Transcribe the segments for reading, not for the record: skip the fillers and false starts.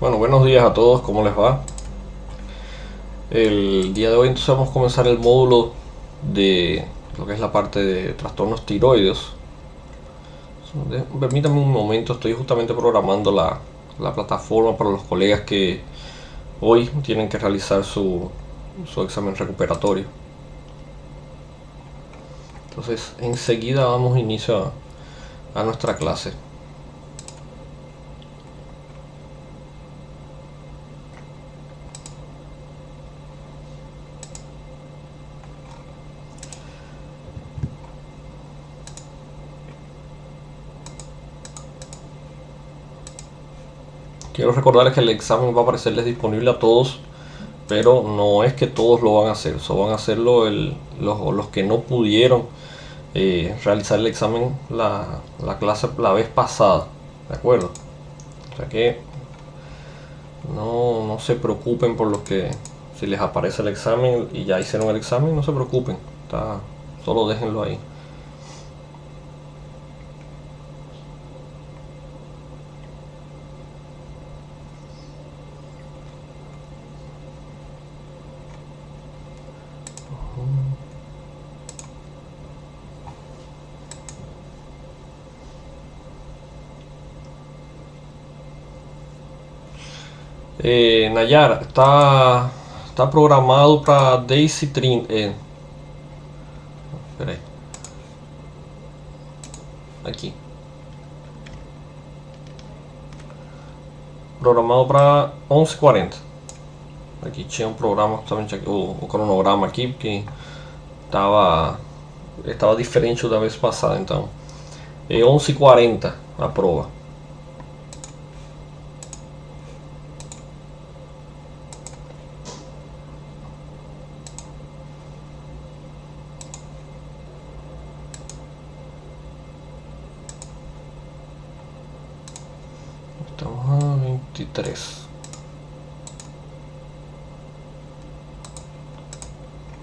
Bueno, buenos días a todos, ¿cómo les va? El día de hoy entonces vamos a comenzar el módulo de lo que es la parte de trastornos tiroides. Permítanme un momento, estoy justamente programando la plataforma para los colegas que hoy tienen que realizar su examen recuperatorio. Entonces enseguida damos inicio a nuestra clase. Quiero recordarles que el examen va a aparecerles disponible a todos, pero no es que todos lo van a hacer, solo van a hacerlo los que no pudieron realizar el examen la clase la vez pasada, ¿de acuerdo? O sea que no se preocupen por los que si les aparece el examen y ya hicieron el examen, no se preocupen, solo déjenlo ahí. Nayar, está programado para Daisy Trin. Espera ahí, aquí. Programado para 11:40. Aqui tinha um programa, justamente o cronograma aqui, que estava diferente da vez passada, então. É 11:40 a prova. Então, 23.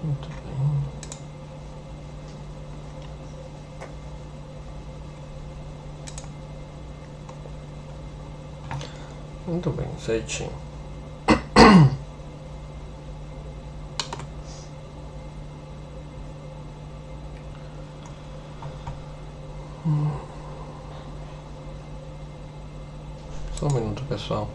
Muito bem. Muito bem, certinho. Só um minuto, pessoal.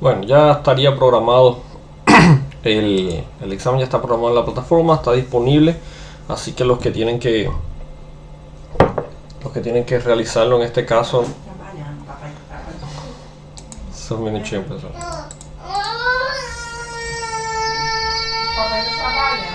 Bueno, ya estaría programado, el examen ya está programado en la plataforma, está disponible, así que los que tienen que realizarlo en este caso son un minutinho, pessoal. Papai está trabalhando.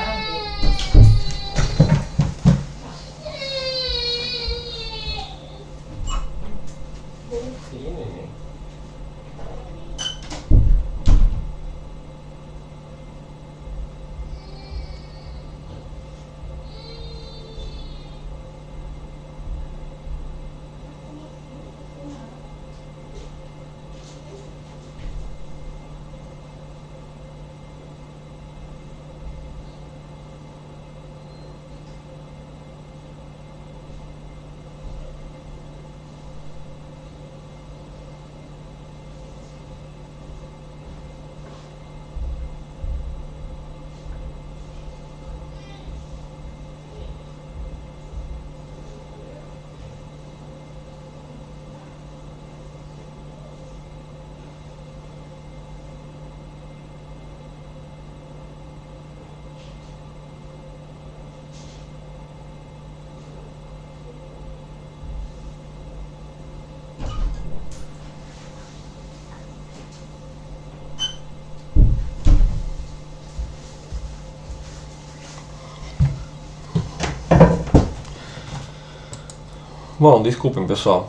Bom, desculpem pessoal,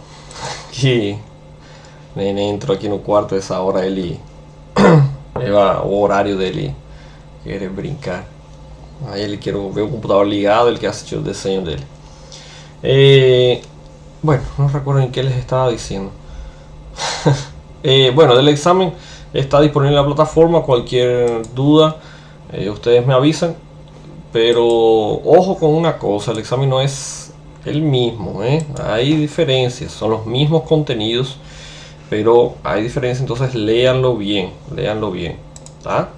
que neném entrou aqui no quarto essa hora, ele o horário dele querer brincar. Aí ele quer ver o computador ligado, ele quer assistir o desenho dele. Bueno, no recuerdo en qué les estaba diciendo. Bueno, del examen está disponible en la plataforma. Cualquier duda, ustedes me avisan. Pero ojo con una cosa, el examen no es el mismo, hay diferencias, son los mismos contenidos, pero hay diferencias, entonces léanlo bien, ¿tá?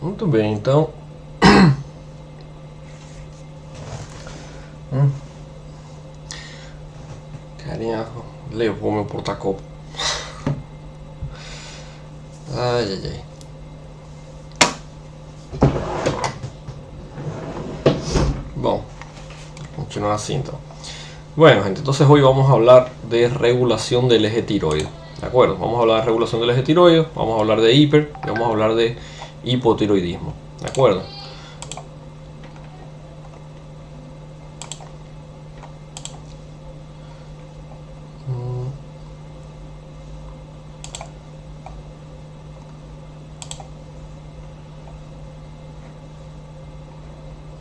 Muito bem, então. Carinha levou meu porta-copo. Ai, ai, ai. Bom, continuar así entonces. Bueno, gente, entonces hoy vamos a hablar de regulación del eje tiroide. ¿De acuerdo? Vamos a hablar de regulación del eje tiroide, vamos a hablar de hiper y vamos a hablar de hipotiroidismo. ¿De acuerdo?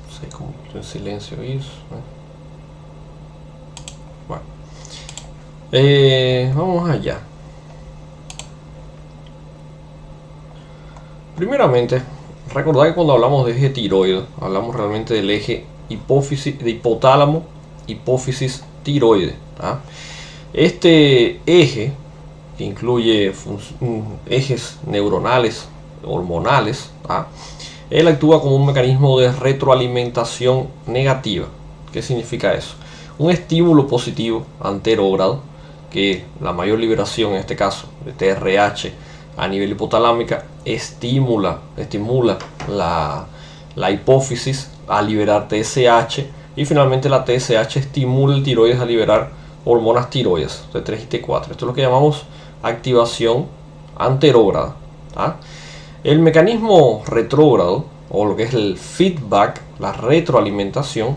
No sé cómo en silencio eso. Bueno. Vamos allá. Primeramente, recordad que cuando hablamos de eje tiroide, hablamos realmente del eje hipófisis, de hipotálamo, hipófisis, tiroide. ¿Ah? Este eje, que incluye ejes neuronales, hormonales, ¿ah? Él actúa como un mecanismo de retroalimentación negativa. ¿Qué significa eso? Un estímulo positivo anterógrado, que la mayor liberación en este caso de TRH a nivel hipotalámica estimula la hipófisis a liberar TSH, y finalmente la TSH estimula el tiroides a liberar hormonas tiroides T3 y T4. Esto es lo que llamamos activación anterógrada. ¿Ah? El mecanismo retrógrado, o lo que es el feedback, la retroalimentación,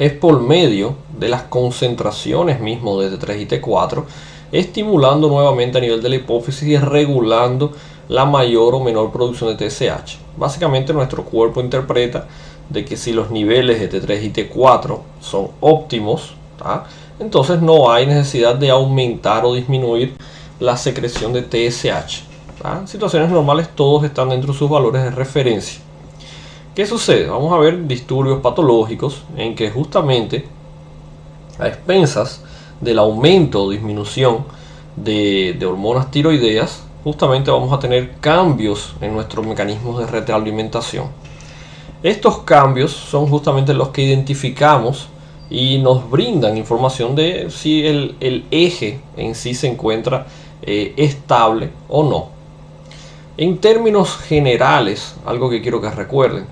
es por medio de las concentraciones mismo de T3 y T4, estimulando nuevamente a nivel de la hipófisis y regulando la mayor o menor producción de TSH. Básicamente nuestro cuerpo interpreta de que si los niveles de T3 y T4 son óptimos, ¿tá? Entonces no hay necesidad de aumentar o disminuir la secreción de TSH. ¿Tá? En situaciones normales todos están dentro de sus valores de referencia. ¿Qué sucede? Vamos a ver disturbios patológicos en que justamente a expensas del aumento o disminución de hormonas tiroideas, justamente vamos a tener cambios en nuestros mecanismos de retroalimentación. Estos cambios son justamente los que identificamos y nos brindan información de si el eje en sí se encuentra estable o no. En términos generales, algo que quiero que recuerden,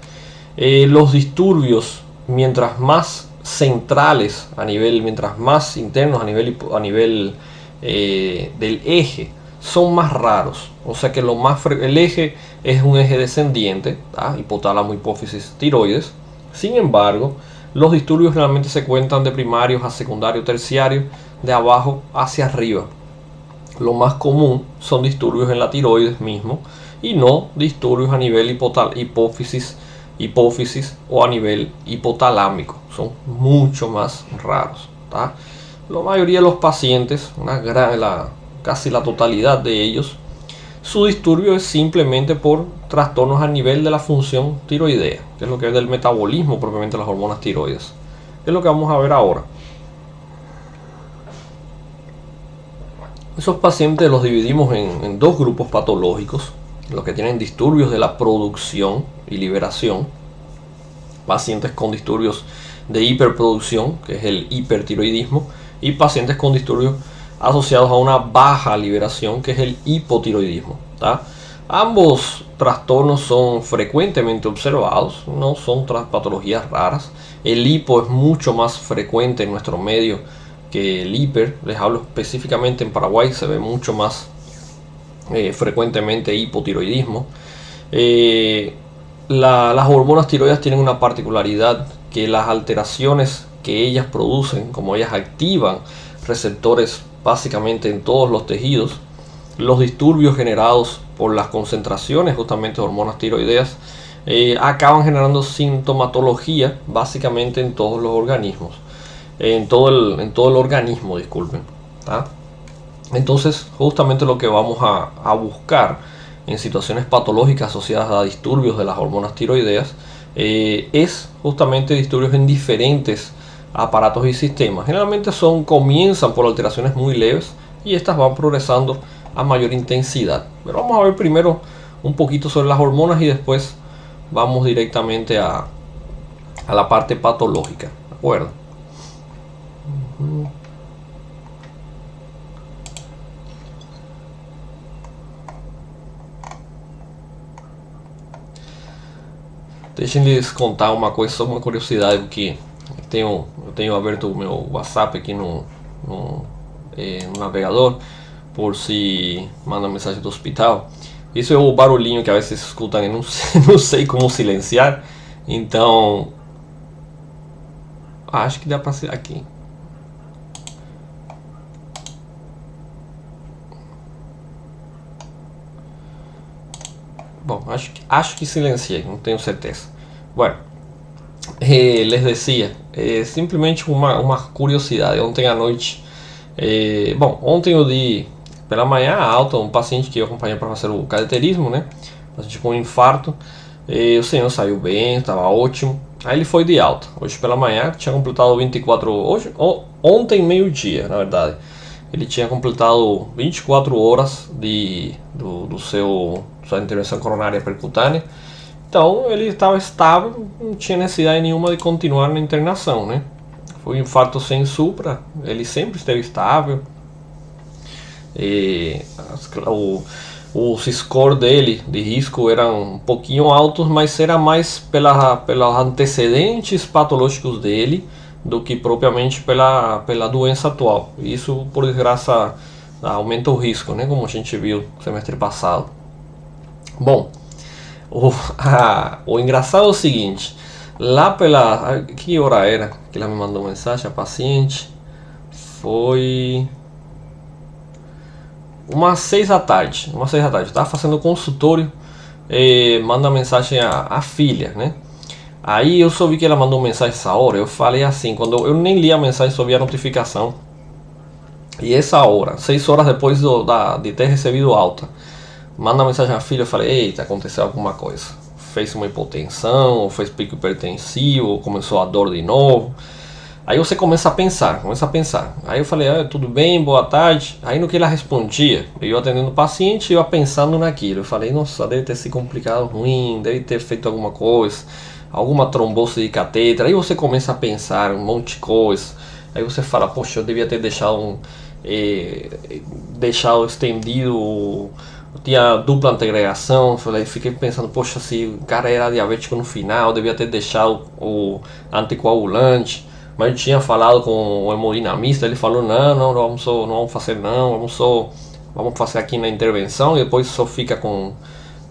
los disturbios, mientras más centrales mientras más internos a nivel del eje, son más raros. O sea que el eje es un eje descendiente, ¿tá? Hipotálamo, hipófisis, tiroides. Sin embargo, los disturbios realmente se cuentan de primarios a secundario, terciario, de abajo hacia arriba. Lo más común son disturbios en la tiroides mismo y no disturbios a nivel hipófisis o a nivel hipotalámico. Son mucho más raros, ¿tá? La mayoría de los pacientes, casi la totalidad de ellos, su disturbio es simplemente por trastornos a nivel de la función tiroidea, que es lo que es del metabolismo propiamente de las hormonas tiroides. Es lo que vamos a ver ahora. Esos pacientes los dividimos en dos grupos patológicos: los que tienen disturbios de la producción y liberación, pacientes con disturbios de hiperproducción, que es el hipertiroidismo, y pacientes con disturbios asociados a una baja liberación, que es el hipotiroidismo, ¿tá? Ambos trastornos son frecuentemente observados, no son patologías raras. El hipo es mucho más frecuente en nuestro medio que el hiper. Les hablo específicamente en Paraguay, se ve mucho más frecuentemente hipotiroidismo. Las hormonas tiroides tienen una particularidad, que las alteraciones que ellas producen, como ellas activan receptores básicamente en todos los tejidos, los disturbios generados por las concentraciones justamente de hormonas tiroideas acaban generando sintomatología básicamente en todos los organismos, en todo el organismo, disculpen, ¿tá? Entonces justamente lo que vamos a buscar en situaciones patológicas asociadas a disturbios de las hormonas tiroideas es justamente disturbios en diferentes aparatos y sistemas. Generalmente comienzan por alteraciones muy leves y estas van progresando a mayor intensidad. Pero vamos a ver primero un poquito sobre las hormonas y después vamos directamente a la parte patológica, ¿de acuerdo? Deixem-lhes contar uma coisa, só uma curiosidade, que eu tenho aberto o meu WhatsApp aqui no navegador, por se manda mensagem do hospital. Isso é o barulhinho que às vezes escutam e não sei como silenciar, então acho que dá para ser aqui. Bom, acho que silenciei, não tenho certeza. Bueno, les decía, simplesmente uma curiosidade. Ontem à noite, bom, ontem eu dei pela manhã alta um paciente que eu acompanhei para fazer o cateterismo, né? Paciente com infarto. O senhor saiu bem, estava ótimo. Aí ele foi de alta. Hoje pela manhã, tinha completado 24 horas. Ontem, meio-dia, na verdade. Ele tinha completado 24 horas sua intervenção coronária percutânea. Então ele estava estável, não tinha necessidade nenhuma de continuar na internação, né? Foi um infarto sem supra, ele sempre esteve estável. Os scores dele de risco eram um pouquinho altos, mas era mais pelos antecedentes patológicos dele do que propriamente pela doença atual. Isso, por desgraça, aumenta o risco, né? Como a gente viu no semestre passado. Bom, o engraçado é o seguinte: lá que hora era que ela me mandou mensagem, a paciente? Foi umas 6 da tarde. Eu estava fazendo consultório, manda mensagem a filha, né? Aí eu só vi que ela mandou mensagem essa hora. Eu falei assim, quando eu nem li a mensagem, só vi a notificação. E essa hora, 6 horas depois de ter recebido alta, manda mensagem à filha. Eu falei, eita, aconteceu alguma coisa. Fez uma hipotensão, ou fez pico hipertensivo, ou começou a dor de novo. Aí você começa a pensar. Aí eu falei, tudo bem, boa tarde. Aí no que ela respondia, eu atendendo o paciente, eu pensando naquilo. Eu falei, nossa, deve ter se complicado ruim, deve ter feito alguma coisa, alguma trombose de catéter. Aí você começa a pensar um monte de coisa. Aí você fala, poxa, eu devia ter deixado estendido, tinha dupla antiagregação. Fiquei pensando, poxa, se o cara era diabético no final, eu devia ter deixado o anticoagulante. Mas eu tinha falado com o hemodinamista, ele falou, não vamos fazer vamos fazer aqui na intervenção e depois só fica com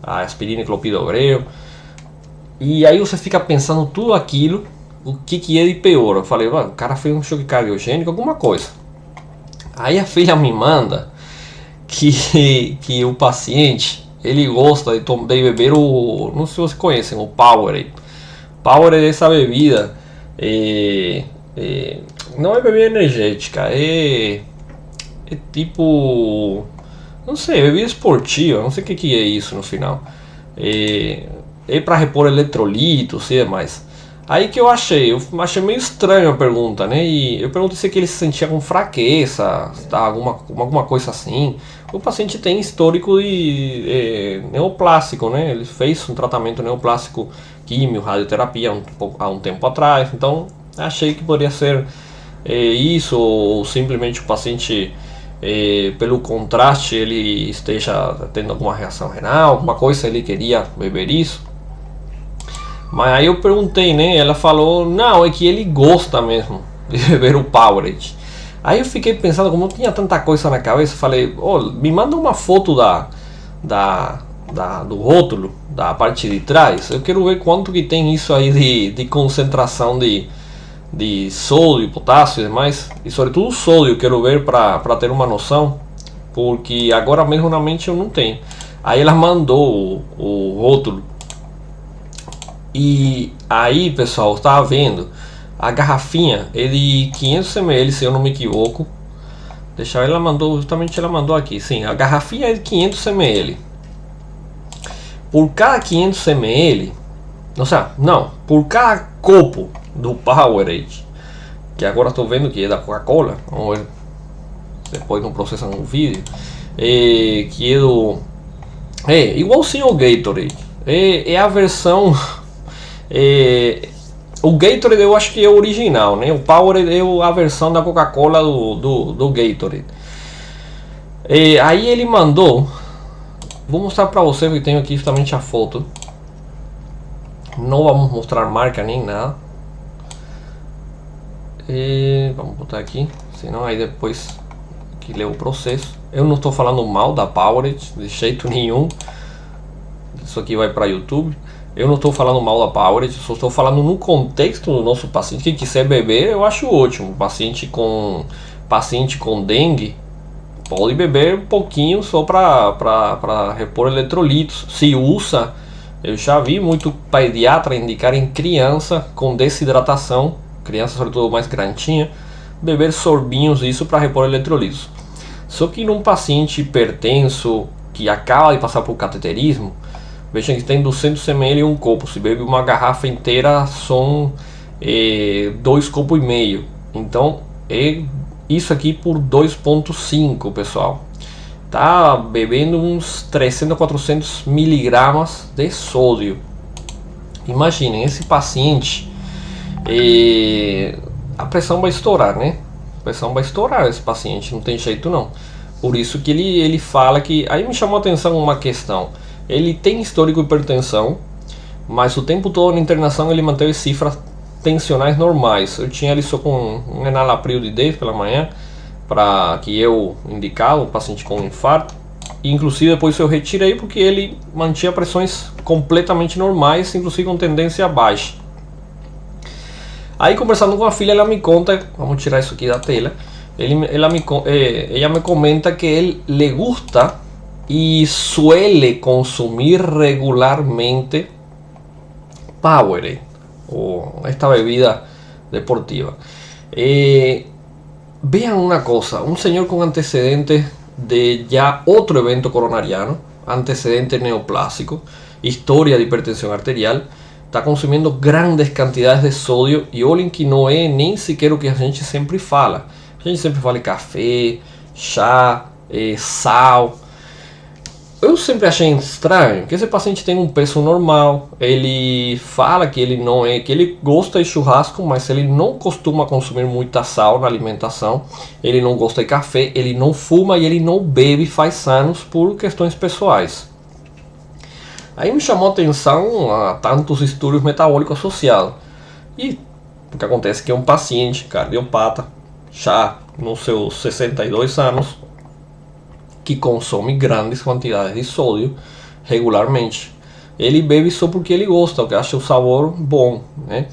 a aspirina e clopidogrel. E aí você fica pensando tudo aquilo, o que é de pior. Eu falei, o cara fez um choque cardiogênico, alguma coisa. Aí a filha me manda que o paciente, ele gosta de beber não sei se vocês conhecem, o Powerade. Powerade é essa bebida, não é bebida energética, é tipo, não sei, bebida esportiva, não sei o que é isso no final. É para repor eletrolitos e demais. Aí que eu achei meio estranho a pergunta, né? E eu perguntei se ele se sentia com fraqueza, tá, alguma coisa assim. O paciente tem histórico de neoplásico, né? Ele fez um tratamento neoplásico químio, radioterapia há um tempo atrás. Então achei que poderia ser isso, ou simplesmente o paciente, pelo contraste, ele esteja tendo alguma reação renal, alguma coisa, ele queria beber isso. Mas aí eu perguntei, né? Ela falou, não, é que ele gosta mesmo de beber o Powerade. Aí eu fiquei pensando, como eu tinha tanta coisa na cabeça, falei, me manda uma foto do rótulo, da parte de trás. Eu quero ver quanto que tem isso aí de concentração de sódio, potássio e demais. E sobretudo sódio, eu quero ver para ter uma noção, porque agora mesmo na mente eu não tenho. Aí ela mandou o rótulo. E aí, pessoal, estava vendo a garrafinha, ele 500 ml, se eu não me equivoco. Ela mandou aqui, sim, a garrafinha é de 500 ml. Por cada 500 ml, por cada copo do Powerade, que agora estou vendo que é da Coca-Cola, vamos ver depois no processo no vídeo, que é do... igualzinho ao Gatorade, é a versão... o Gatorade eu acho que é o original, né? O Powerade é a versão da Coca-Cola do Gatorade. Aí ele mandou, vou mostrar para você, porque tenho aqui justamente a foto. Não vamos mostrar marca nem nada. Vamos botar aqui, senão aí depois que lê o processo. Eu não estou falando mal da Powerade de jeito nenhum. Isso aqui vai para YouTube. Eu não estou falando mal da Powerade, só estou falando no contexto do nosso paciente. Quem quiser beber, eu acho ótimo. Paciente com dengue pode beber um pouquinho só para repor eletrolitos. Se usa, eu já vi muito pediatra indicar em criança com desidratação, criança sobretudo mais grandinha, beber sorbinhos disso para repor eletrolitos. Só que num paciente hipertenso que acaba de passar por cateterismo, vejam que tem 200 ml em um copo. Se bebe uma garrafa inteira, são 2 copos e meio. Então é isso aqui por 2,5, pessoal. Tá bebendo uns 300 a 400 miligramas de sódio. Imaginem, esse paciente, a pressão vai estourar, né? A pressão vai estourar esse paciente, não tem jeito não. Por isso que ele fala que... Aí me chamou a atenção uma questão. Ele tem histórico de hipertensão, mas o tempo todo na internação ele manteve cifras tensionais normais. Eu tinha ele só com um enalapril de 10 pela manhã, para que eu indicava o paciente com infarto. E, inclusive depois eu retirei porque ele mantinha pressões completamente normais, inclusive com tendência baixa. Aí conversando com a filha, ela me conta, vamos tirar isso aqui da tela, ela me comenta que ele le gusta y suele consumir regularmente Powerade, o esta bebida deportiva. Vean una cosa, un señor con antecedentes de ya otro evento coronariano, antecedente neoplásico, historia de hipertensión arterial, está consumindo grandes cantidades de sódio, e olhem que não é nem sequer o que a gente sempre fala. A gente sempre fala em café, chá, sal. Eu sempre achei estranho que esse paciente tem um peso normal. Ele fala que ele não é, que ele gosta de churrasco, mas ele não costuma consumir muita sal na alimentação. Ele não gosta de café, ele não fuma e ele não bebe faz anos por questões pessoais. Aí me chamou a atenção a tantos distúrbios metabólicos associados. E o que acontece é que é um paciente cardiopata, já nos seus 62 anos, que consome grandes quantidades de sódio regularmente. Ele bebe só porque ele gosta, porque acha o sabor bom, né?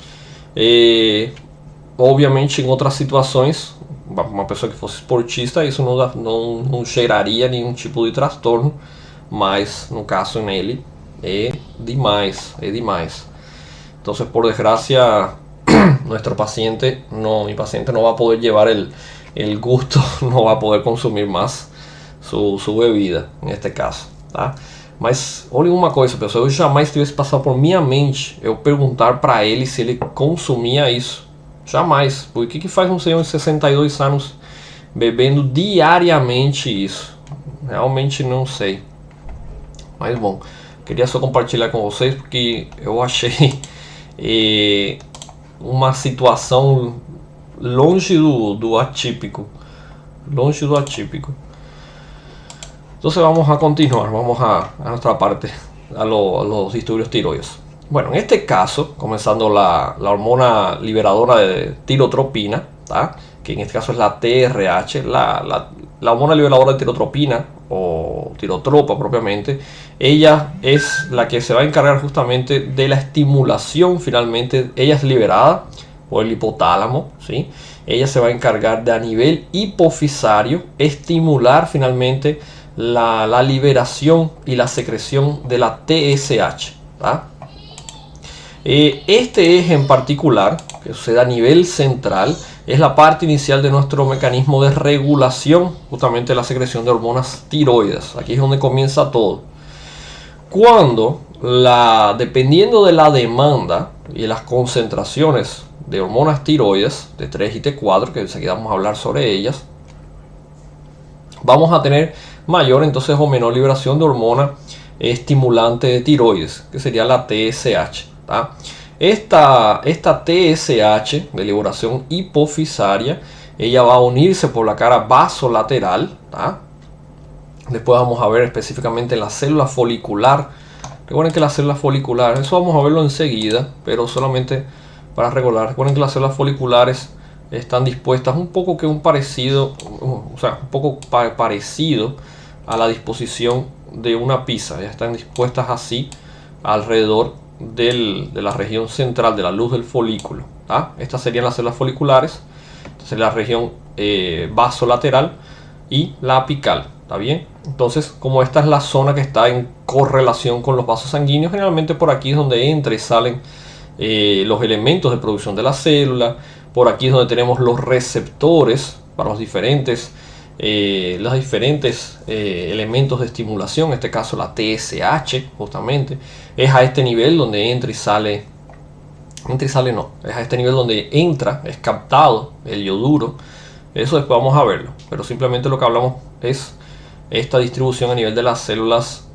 Obviamente, em outras situações, uma pessoa que fosse esportista, isso não cheiraria nenhum tipo de transtorno, mas no caso nele é demais, é demais. Então, por desgracia, nuestro paciente, mi paciente no va a poder llevar el gusto, no va a poder consumir más su bebida, neste caso, tá? Mas olhem uma coisa, pessoal, eu jamais tivesse passado por minha mente eu perguntar para ele se ele consumia isso. Jamais. Porque que faz um senhor de 62 anos bebendo diariamente isso? Realmente não sei. Mas bom, queria só compartilhar com vocês porque eu achei uma situação longe do atípico. Longe do atípico. Entonces vamos a continuar, vamos a nuestra parte, a los disturbios tiroides. Bueno, en este caso, comenzando la hormona liberadora de tirotropina, ¿tá? Que en este caso es la TRH, la hormona liberadora de tirotropina o tirotropa propiamente. Ella es la que se va a encargar justamente de la estimulación. Finalmente, ella es liberada por el hipotálamo, ¿sí? Ella se va a encargar de, a nivel hipofisario, estimular finalmente la liberación y la secreción de la TSH, ¿tá? Este eje en particular, que sucede a nivel central, es la parte inicial de nuestro mecanismo de regulación, justamente la secreción de hormonas tiroides. Aquí es donde comienza todo. Cuando, dependiendo de la demanda y las concentraciones de hormonas tiroides, T3 y T4, que enseguida vamos a hablar sobre ellas, vamos a tener mayor entonces o menor liberación de hormona estimulante de tiroides, que sería la TSH, ¿tá? Esta TSH de liberación hipofisaria, ella va a unirse por la cara vasolateral, ¿tá? Después vamos a ver específicamente la célula folicular. Recuerden que la célula folicular, eso vamos a verlo enseguida, pero solamente para recordar, recuerden que las células foliculares están dispuestas un poco parecido a la disposición de una pizza. Ya están dispuestas así alrededor de la región central de la luz del folículo, ¿tá? Estas serían las células foliculares. Esta sería la región vasolateral y la apical, ¿está bien? Entonces, como esta es la zona que está en correlación con los vasos sanguíneos, generalmente por aquí es donde entra y salen los elementos de producción de la célula. Por aquí es donde tenemos los receptores para los diferentes elementos de estimulación, en este caso la TSH, justamente. Es a este nivel donde entra y sale, es a este nivel donde entra, es captado el yoduro. Eso después vamos a verlo, pero simplemente lo que hablamos es esta distribución a nivel de las células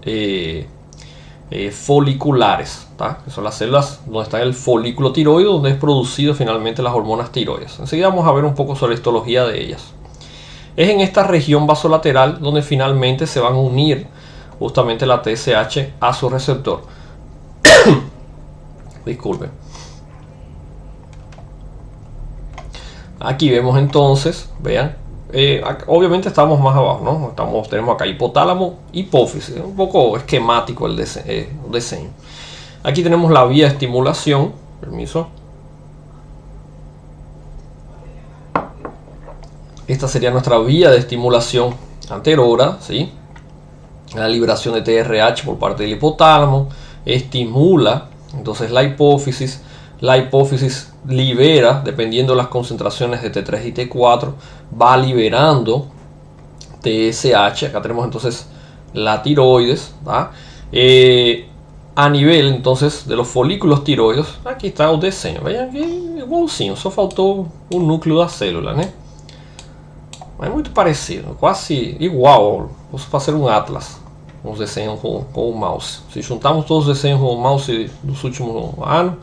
foliculares, ¿tá? Que son las células donde está el folículo tiroide, donde es producido finalmente las hormonas tiroides. Enseguida vamos a ver un poco sobre la histología de ellas. Es en esta región vasolateral donde finalmente se van a unir justamente la TSH a su receptor. Disculpen. Aquí vemos entonces, vean, obviamente estamos más abajo, ¿no? Tenemos acá hipotálamo, hipófisis, un poco esquemático el diseño. Aquí tenemos la vía de estimulación, permiso. Esta sería nuestra vía de estimulación anterior, ¿sí? La liberación de TRH por parte del hipotálamo estimula entonces la hipófisis. La hipófisis libera, dependiendo de las concentraciones de T3 y T4, va liberando TSH. Acá tenemos entonces la tiroides, ¿tá? A nivel entonces de los folículos tiroides, aquí está el diseño. Vean que igualzinho, só faltou o núcleo da célula, né? É muito parecido, quase igual. Vou fazer um atlas, uns desenhos com o mouse. Se juntarmos todos os desenhos com o mouse dos últimos anos,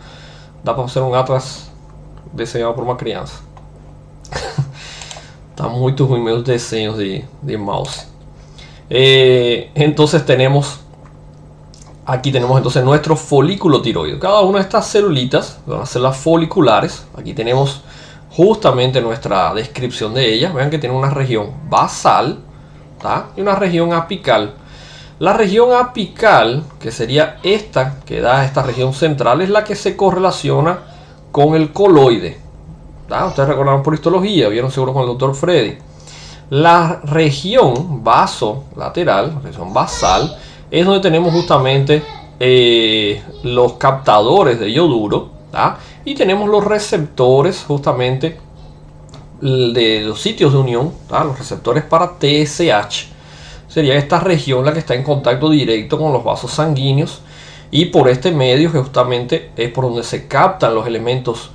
dá para fazer um atlas desenhado por uma criança. Tá muito ruim meus desenhos de mouse. Entonces aquí tenemos entonces nuestro folículo tiroide. Cada una de estas celulitas, las células foliculares, aquí tenemos justamente nuestra descripción de ellas. Vean que tiene una región basal, ¿tá? Y una región apical. La región apical, que sería esta, que da esta región central, es la que se correlaciona con el coloide, ¿tá? Ustedes recordaron por histología, vieron seguro con el doctor Freddy. La región vasolateral, la región basal, es donde tenemos justamente los captadores de yoduro, ¿tá? Y tenemos los receptores justamente de los sitios de unión, ¿tá? Los receptores para TSH. Sería esta región la que está en contacto directo con los vasos sanguíneos, y por este medio que justamente es por donde se captan los elementos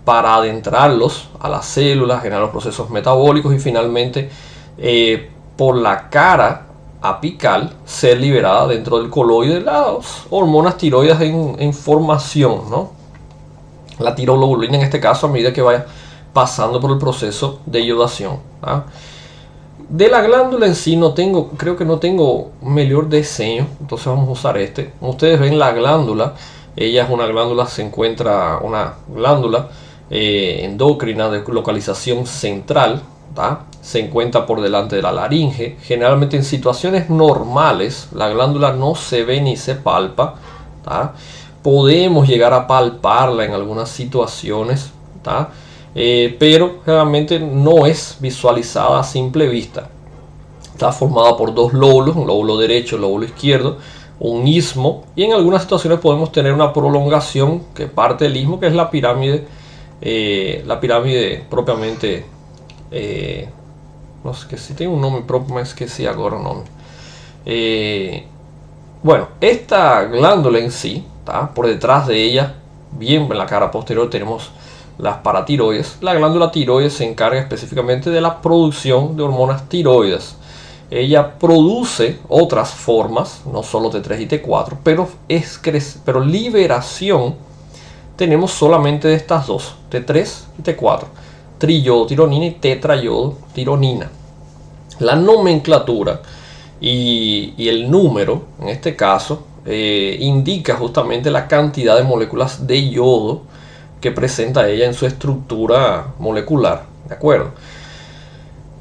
para adentrarlos a las células, generar los procesos metabólicos, y finalmente por la cara apical ser liberada dentro del coloide las hormonas tiroides en formación, ¿no? La tiroglobulina en este caso a medida que vaya pasando por el proceso de iodación, ¿tá? De la glándula en sí creo que no tengo mejor diseño, entonces vamos a usar este. Como ustedes ven, la glándula, ella es una glándula, se encuentra una glándula endocrina de localización central, ¿tá? Se encuentra por delante de la laringe. Generalmente en situaciones normales la glándula no se ve ni se palpa, ¿tá? Podemos llegar a palparla en algunas situaciones, ¿tá? Pero realmente no es visualizada a simple vista. Está formada por dos lóbulos, un lóbulo derecho y un lóbulo izquierdo, un istmo, y en algunas situaciones podemos tener una prolongación que parte del istmo, que es la pirámide propiamente, no sé que si tiene un nombre propio, es que sí, ahora no. Bueno, esta glándula en sí, ¿tá? Por detrás de ella, bien en la cara posterior, tenemos las paratiroides. La glándula tiroides se encarga específicamente de la producción de hormonas tiroides. Ella produce otras formas, no solo T3 y T4, pero liberación tenemos solamente de estas dos, T3 y T4, triiodotironina y tetraiodotironina. La nomenclatura y el número, en este caso, indica justamente la cantidad de moléculas de yodo que presenta ella en su estructura molecular, ¿de acuerdo?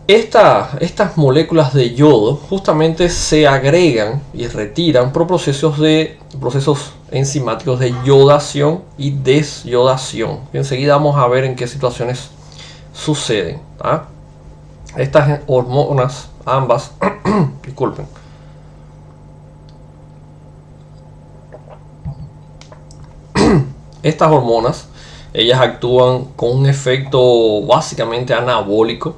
Estas moléculas de yodo justamente se agregan y retiran por procesos enzimáticos de yodación y desyodación. Y enseguida vamos a ver en qué situaciones suceden, ¿tá? Estas hormonas, ambas, disculpen, estas hormonas, ellas actúan con un efecto básicamente anabólico.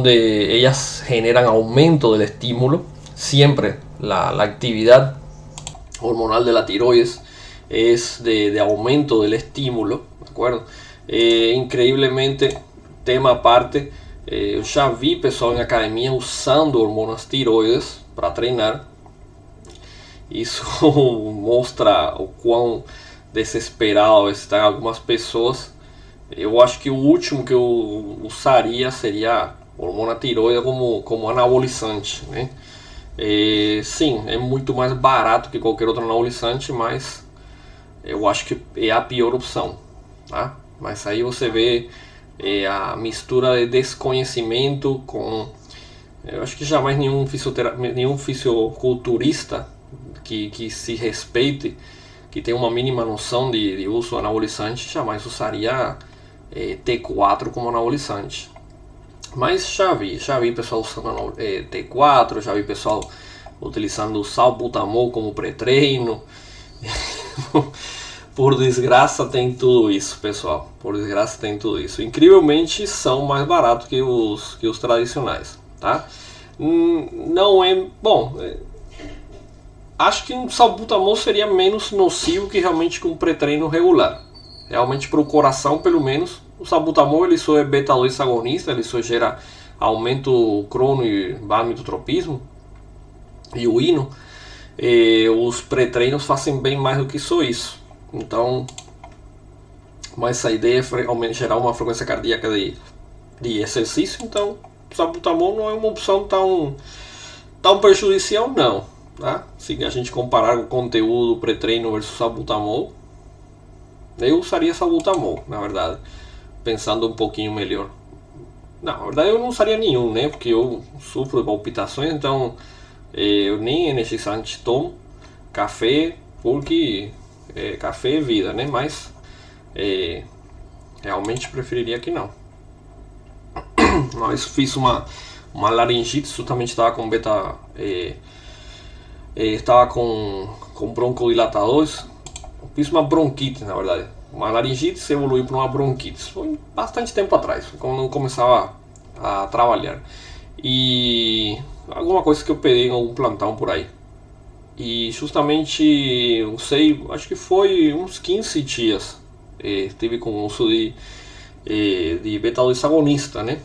Ellas generan aumento del estímulo. Siempre la actividad hormonal de la tiroides es de aumento del estímulo, ¿de acuerdo? Increíblemente, tema aparte, ya vi pessoal en academia usando hormonas tiroides para treinar. Isso mostra o quão desesperado estão algumas pessoas. Eu acho que o último que eu usaria seria hormona tiroide como anabolizante, né? Sim, é muito mais barato que qualquer outro anabolizante, mas eu acho que é a pior opção, tá? Mas aí você vê a mistura de desconhecimento com... Eu acho que jamais nenhum fisiculturista que se respeite, que tem uma mínima noção de uso anabolizante, jamais usaria T4 como anabolizante. Mas já vi pessoal usando T4, já vi pessoal utilizando salbutamol como pré-treino. Por desgraça tem tudo isso, pessoal. Por desgraça tem tudo isso. Incrivelmente são mais baratos que os tradicionais, tá? Não é bom. Acho que um salbutamol seria menos nocivo que realmente com um pré-treino regular. Realmente para o coração, pelo menos, o salbutamol ele só é beta-2 agonista, ele só gera aumento crono e barmitotropismo e o hino. Os pré-treinos fazem bem mais do que só isso. Então, mas a ideia é gerar uma frequência cardíaca de exercício. Então, o salbutamol não é uma opção tão prejudicial, não. Tá? Se a gente comparar o conteúdo pré-treino versus salbutamol, eu usaria salbutamol, na verdade, pensando um pouquinho melhor. Não, na verdade eu não usaria nenhum, né? Porque eu sofro de palpitações, então eu nem energizante tomo. Café, porque café é vida, né? Mas realmente preferiria que não. Mas fiz uma laringite, justamente estava com beta... estava com broncodilatadores. Fiz uma bronquite, na verdade. Uma laringite se evoluiu para uma bronquite. Foi bastante tempo atrás, quando eu começava a trabalhar. E alguma coisa que eu peguei em algum plantão por aí. E justamente, não sei, acho que foi uns 15 dias. Estive com uso de beta-2 agonista, né?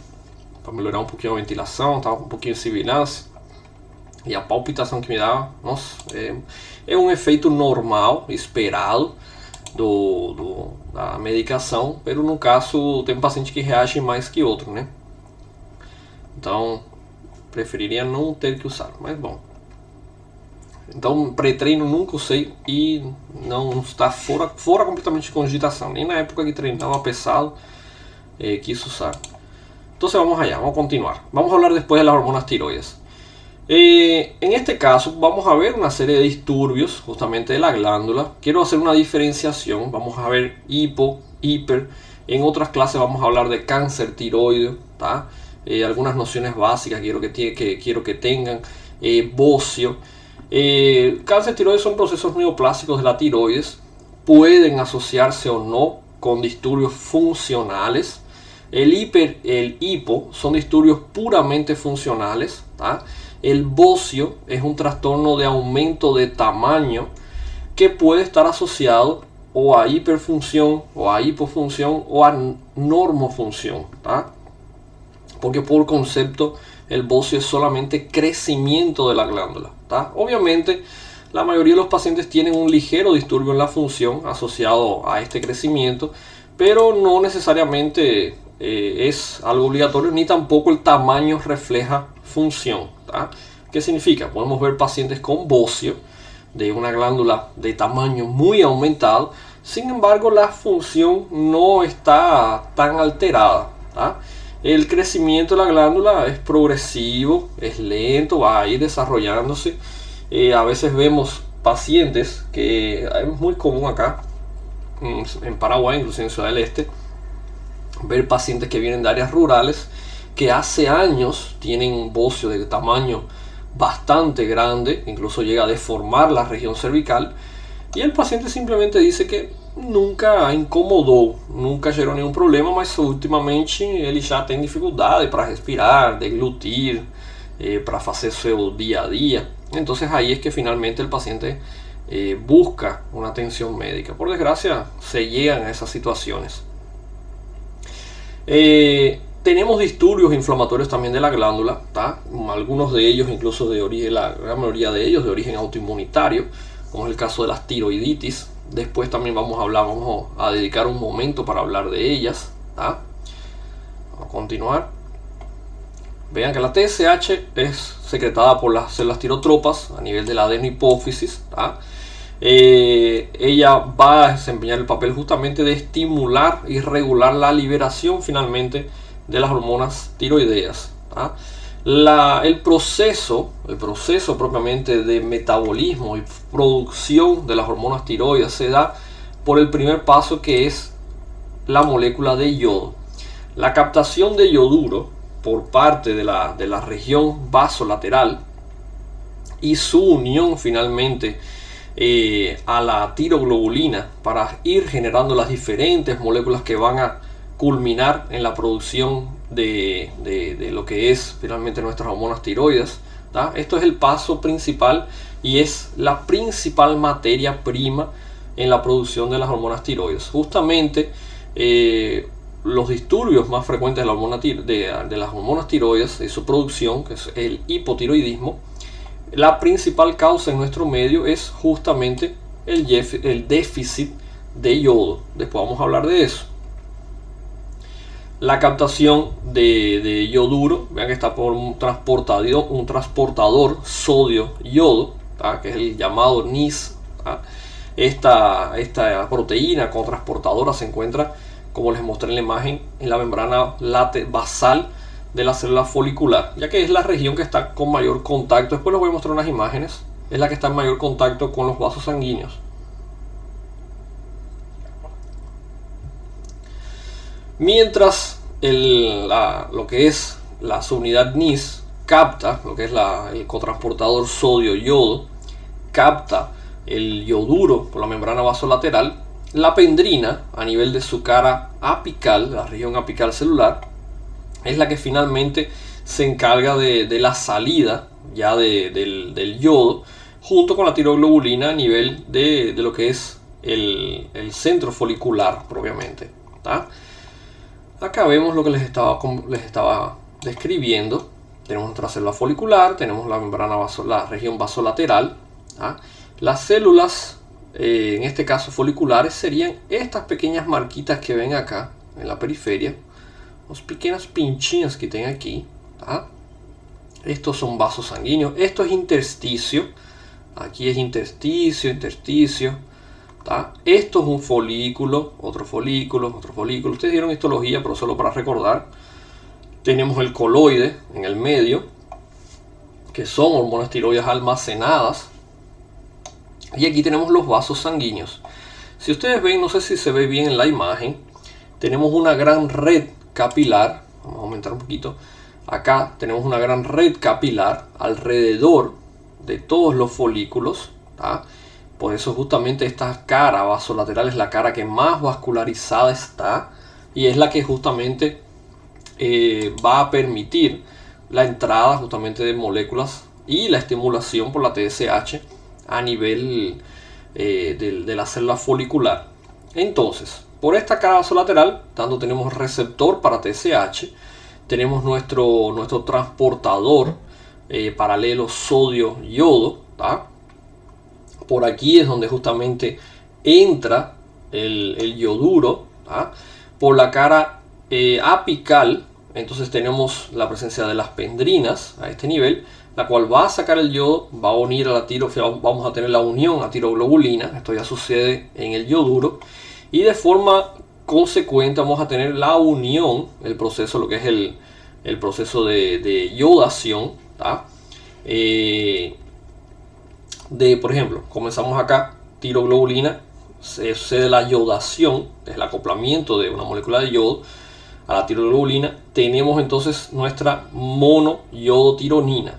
Para melhorar um pouquinho a ventilação, estava com um pouquinho de sibilância. E a palpitação que me dá, nossa, é um efeito normal, esperado da medicação, pero no caso tem um paciente que reage mais que outro, né? Então, preferiria não ter que usar, mas bom. Então, pré-treino nunca usei e não está fora completamente de cogitação. Nem na época que treinava pesado quis usar. Entonces vamos allá, vamos a continuar. Vamos a hablar después de las hormonas tiroides. En este caso vamos a ver una serie de disturbios justamente de la glándula. Quiero hacer una diferenciación. Vamos a ver hipo, hiper. En otras clases vamos a hablar de cáncer tiroideo. Algunas nociones básicas quiero que tengan. Bocio. Cáncer tiroides son procesos neoplásicos de la tiroides. Pueden asociarse o no con disturbios funcionales. El hiper, el hipo son disturbios puramente funcionales. El bocio es un trastorno de aumento de tamaño que puede estar asociado o a hiperfunción, o a hipofunción, o a normofunción. Porque por concepto el bocio es solamente crecimiento de la glándula. Obviamente la mayoría de los pacientes tienen un ligero disturbio en la función asociado a este crecimiento, pero no necesariamente es algo obligatorio, ni tampoco el tamaño refleja función. ¿Qué significa? Podemos ver pacientes con bocio de una glándula de tamaño muy aumentado, sin embargo la función no está tan alterada. El crecimiento de la glándula es progresivo, es lento, va a ir desarrollándose. A veces vemos pacientes, que es muy común acá en Paraguay, incluso en Ciudad del Este, ver pacientes que vienen de áreas rurales que hace años tienen un bocio de tamaño bastante grande, incluso llega a deformar la región cervical, y el paciente simplemente dice que nunca incomodou, nunca gerou nenhum problema, mas ultimamente ele já tem dificuldade para respirar, deglutir, para fazer seu día a día. Entonces ahí es que finalmente el paciente busca una atención médica. Por desgracia se llegan a esas situaciones. Tenemos disturbios inflamatorios también de la glándula, algunos de ellos incluso de origen, la gran mayoría de ellos de origen autoinmunitario, como es el caso de las tiroiditis. Después también vamos a dedicar un momento para hablar de ellas. Vamos a continuar. Vean que la TSH es secretada por las células tirotropas a nivel de la adenohipófisis. Ella va a desempeñar el papel justamente de estimular y regular la liberación finalmente de las hormonas tiroideas. El proceso propiamente de metabolismo y producción de las hormonas tiroides se da por el primer paso, que es la molécula de yodo. La captación de yoduro por parte de la región vasolateral y su unión finalmente a la tiroglobulina para ir generando las diferentes moléculas que van a culminar en la producción de lo que es finalmente nuestras hormonas tiroides. Esto es el paso principal y es la principal materia prima en la producción de las hormonas tiroides. Justamente los disturbios más frecuentes de las hormonas tiroides y su producción, que es el hipotiroidismo, la principal causa en nuestro medio es justamente el déficit de yodo. Después vamos a hablar de eso. La captación de yoduro, vean que está por un transportador sodio-yodo, que es el llamado NIS. Esta proteína cotransportadora se encuentra, como les mostré en la imagen, en la membrana basal de la célula folicular, ya que es la región que está con mayor contacto. Después les voy a mostrar unas imágenes. Es la que está en mayor contacto con los vasos sanguíneos. Mientras lo que es la subunidad NIS capta lo que es el cotransportador sodio-yodo, capta el yoduro por la membrana vasolateral, la pendrina a nivel de su cara apical, la región apical celular, es la que finalmente se encarga de la salida ya del yodo, junto con la tiroglobulina a nivel de lo que es el centro folicular propiamente. Acá vemos lo que les estaba describiendo. tenemos nuestra célula folicular, tenemos la membrana la región vasolateral. Las células, en este caso foliculares, serían estas pequeñas marquitas que ven acá en la periferia, las pequeñas pinchinhas que tienen aquí. Estos son vasos sanguíneos, esto es intersticio, aquí es intersticio. Esto es un folículo, otro folículo, otro folículo. Ustedes dieron histología, pero solo para recordar. Tenemos el coloide en el medio, que son hormonas tiroides almacenadas. Y aquí tenemos los vasos sanguíneos. Si ustedes ven, no sé si se ve bien en la imagen, tenemos una gran red capilar. Vamos a aumentar un poquito. Acá tenemos una gran red capilar alrededor de todos los folículos. Por eso justamente esta cara vasolateral es la cara que más vascularizada está. Y es la que justamente va a permitir la entrada justamente de moléculas y la estimulación por la TSH a nivel de la célula folicular. Entonces, por esta cara vasolateral, tanto tenemos receptor para TSH, tenemos nuestro transportador paralelo sodio-yodo. Por aquí es donde justamente entra el yoduro. Por la cara apical, entonces tenemos la presencia de las pendrinas a este nivel, la cual va a sacar el yodo, va a unir a la vamos a tener la unión a tiroglobulina. Esto ya sucede en el yoduro, y de forma consecuente vamos a tener la unión, el proceso, lo que es el proceso de yodación. Por ejemplo, comenzamos acá, tiroglobulina, se sucede la yodación, es el acoplamiento de una molécula de yodo a la tiroglobulina. Tenemos entonces nuestra monoyodotironina.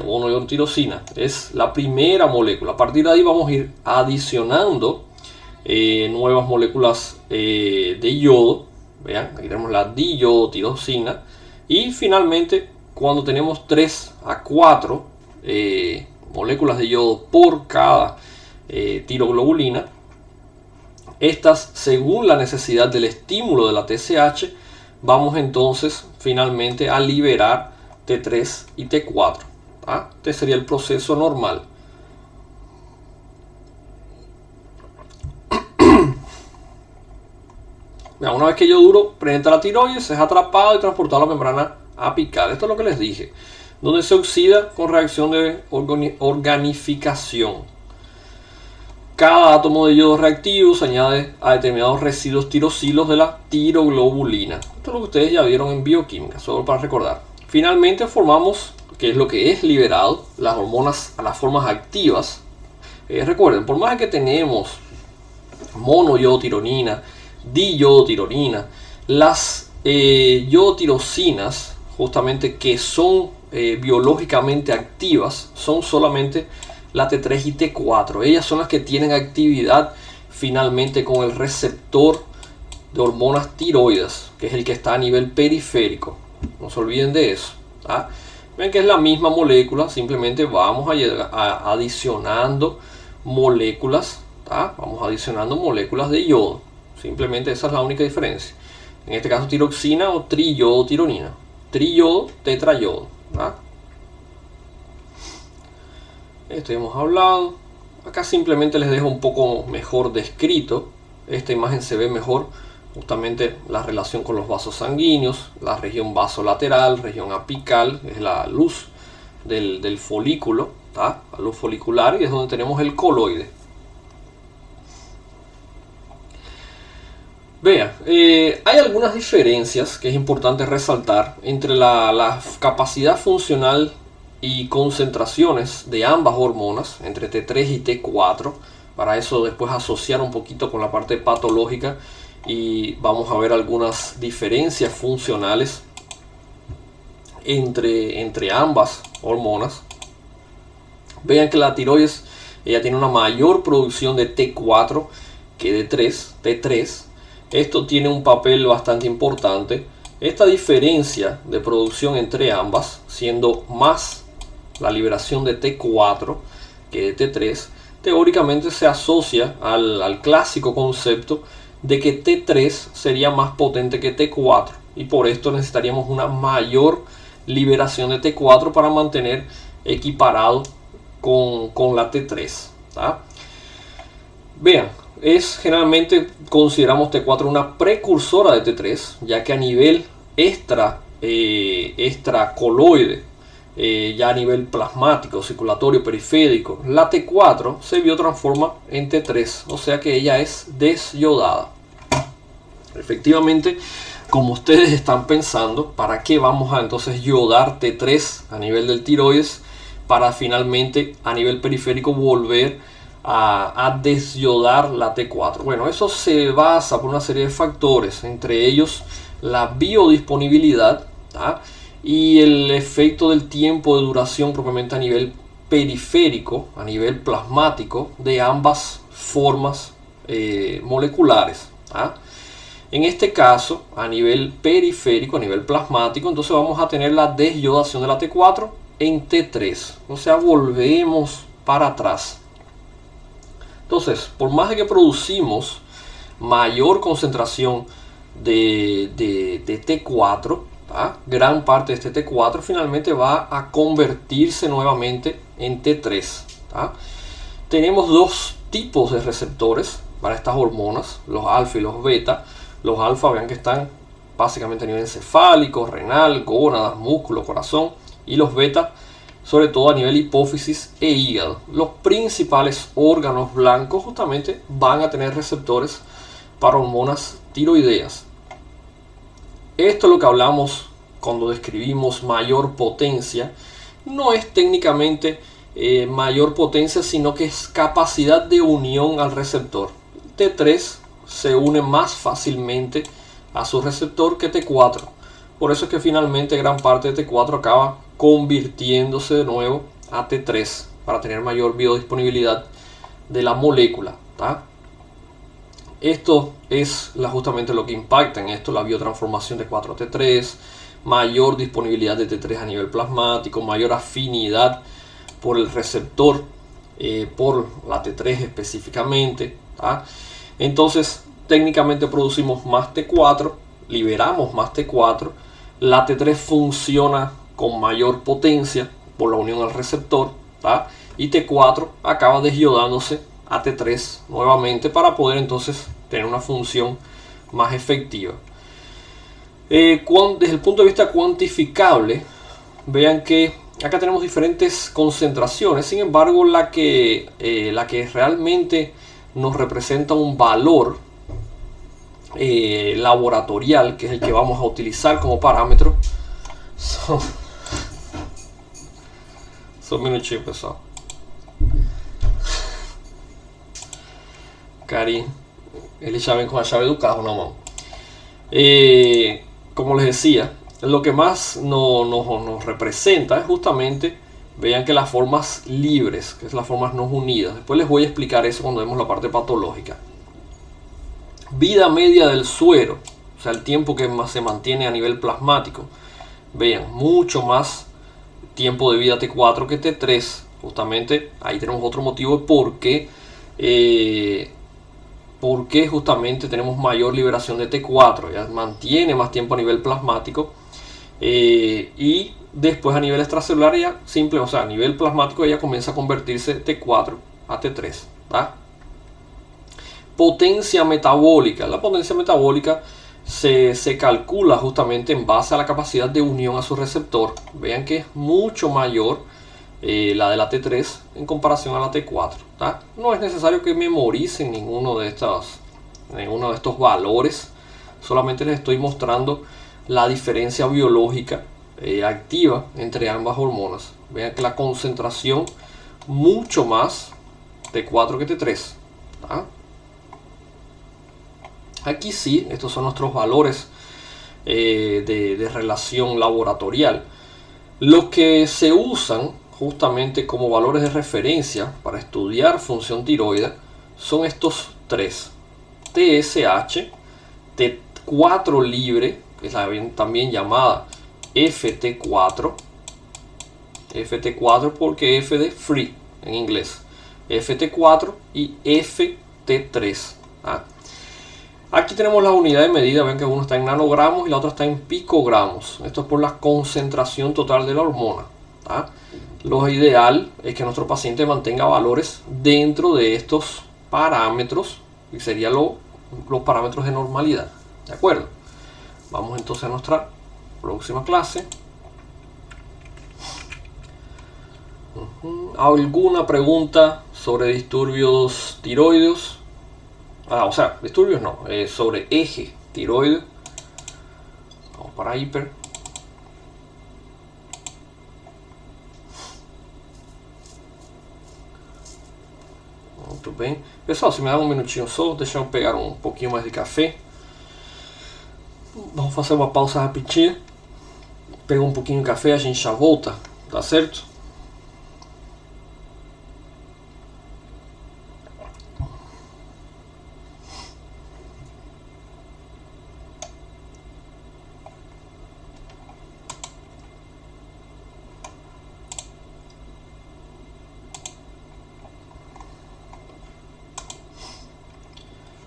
Monoyodotirosina es la primera molécula. A partir de ahí vamos a ir adicionando nuevas moléculas de yodo. Vean, aquí tenemos la diyodotirosina. Y finalmente, cuando tenemos 3 a 4 moléculas de yodo por cada tiroglobulina, estas, según la necesidad del estímulo de la TSH, vamos entonces finalmente a liberar T3 y T4. Este sería el proceso normal. Una vez que el yoduro penetra la tiroides, es atrapado y transportado a la membrana apical. Esto es lo que les dije, donde se oxida con reacción de organificación. Cada átomo de yodo reactivo se añade a determinados residuos tirosilos de la tiroglobulina. Esto es lo que ustedes ya vieron en bioquímica, solo para recordar. Finalmente formamos, que es lo que es liberado, las hormonas a las formas activas. Recuerden, por más que tenemos monoyodotironina, diyodotironina, las yodotirosinas, justamente que son biológicamente activas, son solamente la T3 y T4. Ellas son las que tienen actividad finalmente con el receptor de hormonas tiroides, que es el que está a nivel periférico. No se olviden de eso. Ven que es la misma molécula, simplemente vamos a adicionando moléculas. Vamos adicionando moléculas de yodo. Simplemente esa es la única diferencia. En este caso tiroxina o triyodotironina. Triyodo, tetrayodo. Esto ya hemos hablado. Acá simplemente les dejo un poco mejor descrito. Esta imagen se ve mejor justamente la relación con los vasos sanguíneos, la región vasolateral, región apical, es la luz del folículo, la luz folicular, y es donde tenemos el coloide. Vean, hay algunas diferencias que es importante resaltar entre la capacidad funcional y concentraciones de ambas hormonas, entre T3 y T4. Para eso después asociar un poquito con la parte patológica y vamos a ver algunas diferencias funcionales entre ambas hormonas. Vean que la tiroides, ella tiene una mayor producción de T4 que de T3. Esto tiene un papel bastante importante. Esta diferencia de producción entre ambas, siendo más la liberación de T4 que de T3, teóricamente se asocia al clásico concepto de que T3 sería más potente que T4, y por esto necesitaríamos una mayor liberación de T4 para mantener equiparado con la T3. ¿tá? Vean, generalmente consideramos T4 una precursora de T3, ya que a nivel extracoloide, ya a nivel plasmático, circulatorio, periférico, la T4 se biotransforma en T3, o sea que ella es desyodada. Efectivamente, como ustedes están pensando, ¿para qué vamos a entonces yodar T3 a nivel del tiroides para finalmente a nivel periférico volver a desyodar la T4? Bueno, eso se basa por una serie de factores, entre ellos la biodisponibilidad, ¿tá? Y el efecto del tiempo de duración propiamente a nivel periférico, a nivel plasmático, de ambas formas moleculares. ¿tá? En este caso, a nivel periférico, a nivel plasmático, entonces vamos a tener la desyodación de la T4 en T3. O sea, volvemos para atrás. Entonces, por más de que producimos mayor concentración de T4, ¿tá? Gran parte de este T4 finalmente va a convertirse nuevamente en T3. ¿tá? Tenemos dos tipos de receptores para estas hormonas, los alfa y los beta. Los alfa, vean que están básicamente a nivel encefálico, renal, gónadas, músculo, corazón, y los beta sobre todo a nivel hipófisis e hígado. Los principales órganos blancos justamente van a tener receptores para hormonas tiroideas. Esto es lo que hablamos cuando describimos mayor potencia. No es técnicamente mayor potencia, sino que es capacidad de unión al receptor. T3 se une más fácilmente a su receptor que T4. Por eso es que finalmente gran parte de T4 acaba convirtiéndose de nuevo a T3 para tener mayor biodisponibilidad de la molécula. ¿tá? Esto es justamente lo que impacta en esto, la biotransformación de T4 a T3, mayor disponibilidad de T3 a nivel plasmático, mayor afinidad por el receptor, por la T3 específicamente. ¿tá? Entonces, técnicamente producimos más T4, liberamos más T4, la T3 funciona con mayor potencia por la unión al receptor, ¿tá? y T4 acaba desyodándose a T3 nuevamente para poder entonces tener una función más efectiva. Desde el punto de vista cuantificable, vean que acá tenemos diferentes concentraciones, sin embargo la que realmente nos representa un valor laboratorial, que es el que vamos a utilizar como parámetro, son minutinho, pessoal. Cari, eles já vem com a chave do carro na mão. Como les decía, lo que más nos representa es justamente, vean que las formas libres, que es las formas no unidas. Después les voy a explicar eso cuando vemos la parte patológica. Vida media del suero, o sea, el tiempo que se mantiene a nivel plasmático. Vean, mucho más tiempo de vida T4 que T3. Justamente ahí tenemos otro motivo de por qué justamente tenemos mayor liberación de T4. Ya mantiene más tiempo a nivel plasmático. Y después a nivel extracelular ya simple, o sea, a nivel plasmático ella comienza a convertirse T4 a T3. ¿tá? Potencia metabólica. La potencia metabólica se calcula justamente en base a la capacidad de unión a su receptor. Vean que es mucho mayor la de la T3 en comparación a la T4. ¿tá? No es necesario que memoricen ninguno de estos valores. Solamente les estoy mostrando la diferencia biológica activa entre ambas hormonas. Vean que la concentración mucho más T4 que T3. ¿tá? Aquí sí, estos son nuestros valores de relación laboratorial. Los que se usan justamente como valores de referencia para estudiar función tiroidea son estos tres: TSH, T4 libre, que es también llamada FT4, FT4 porque F de free en inglés, FT4 y FT3. ¿ah? Aquí tenemos la unidad de medida, ven que uno está en nanogramos y la otra está en picogramos. Esto es por la concentración total de la hormona. ¿Tá? Lo ideal es que nuestro paciente mantenga valores dentro de estos parámetros, y serían los parámetros de normalidad. ¿De acuerdo? Vamos entonces a nuestra próxima clase. ¿Alguna pregunta sobre disturbios tiroideos? O sea, disturbios no, sobre eje tiroideo. Vamos para hiper. Muito bem. Pessoal, se me dá um minutinho só, deixa eu pegar um pouquinho mais de café. Vamos fazer uma pausa rapidinha. Pega um pouquinho de café, a gente já volta, tá certo?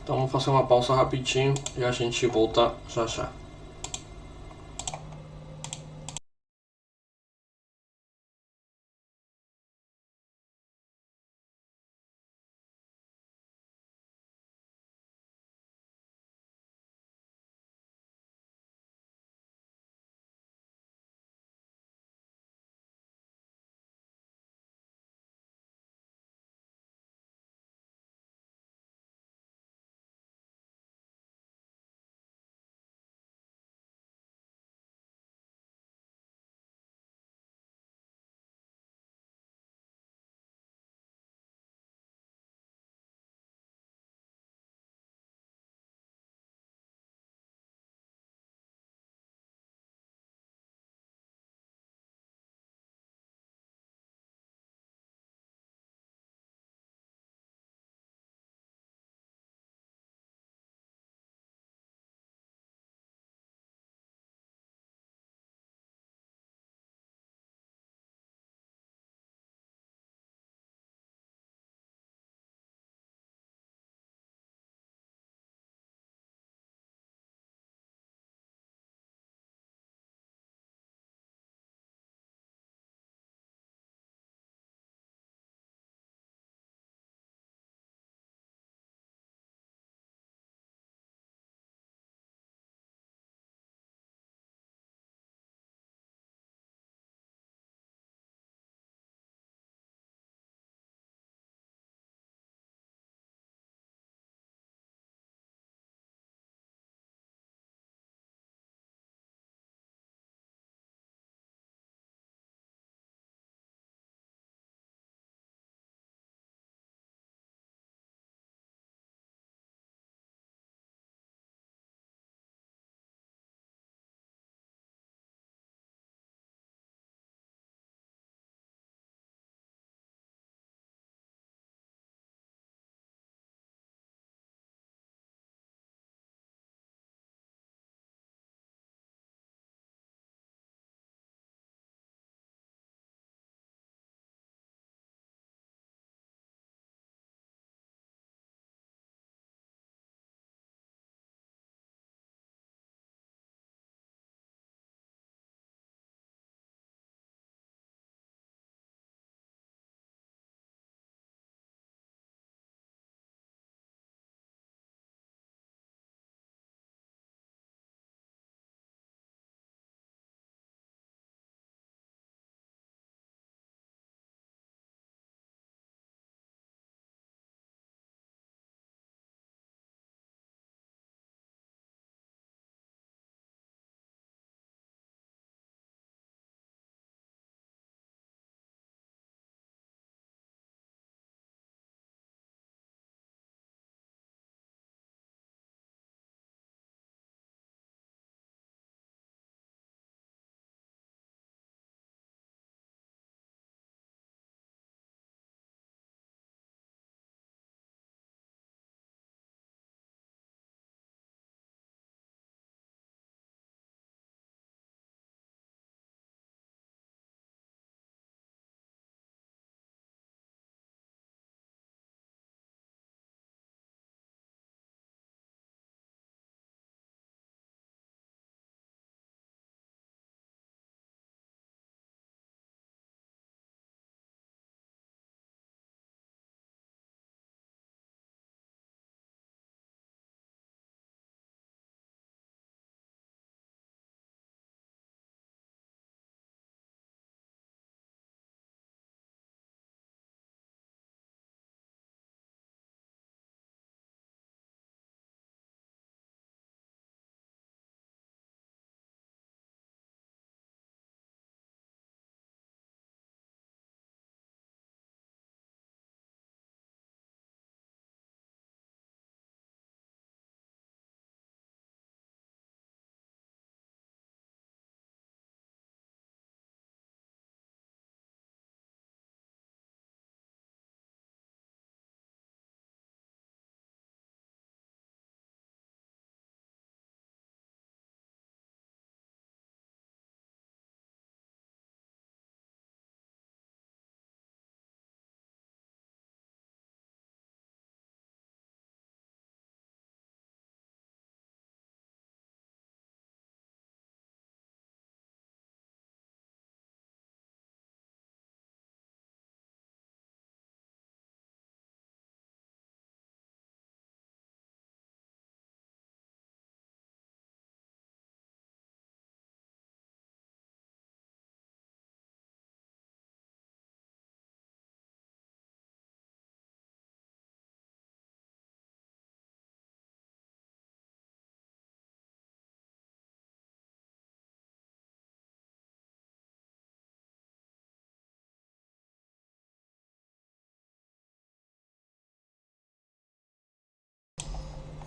Então vamos fazer uma pausa rapidinho e a gente volta já já.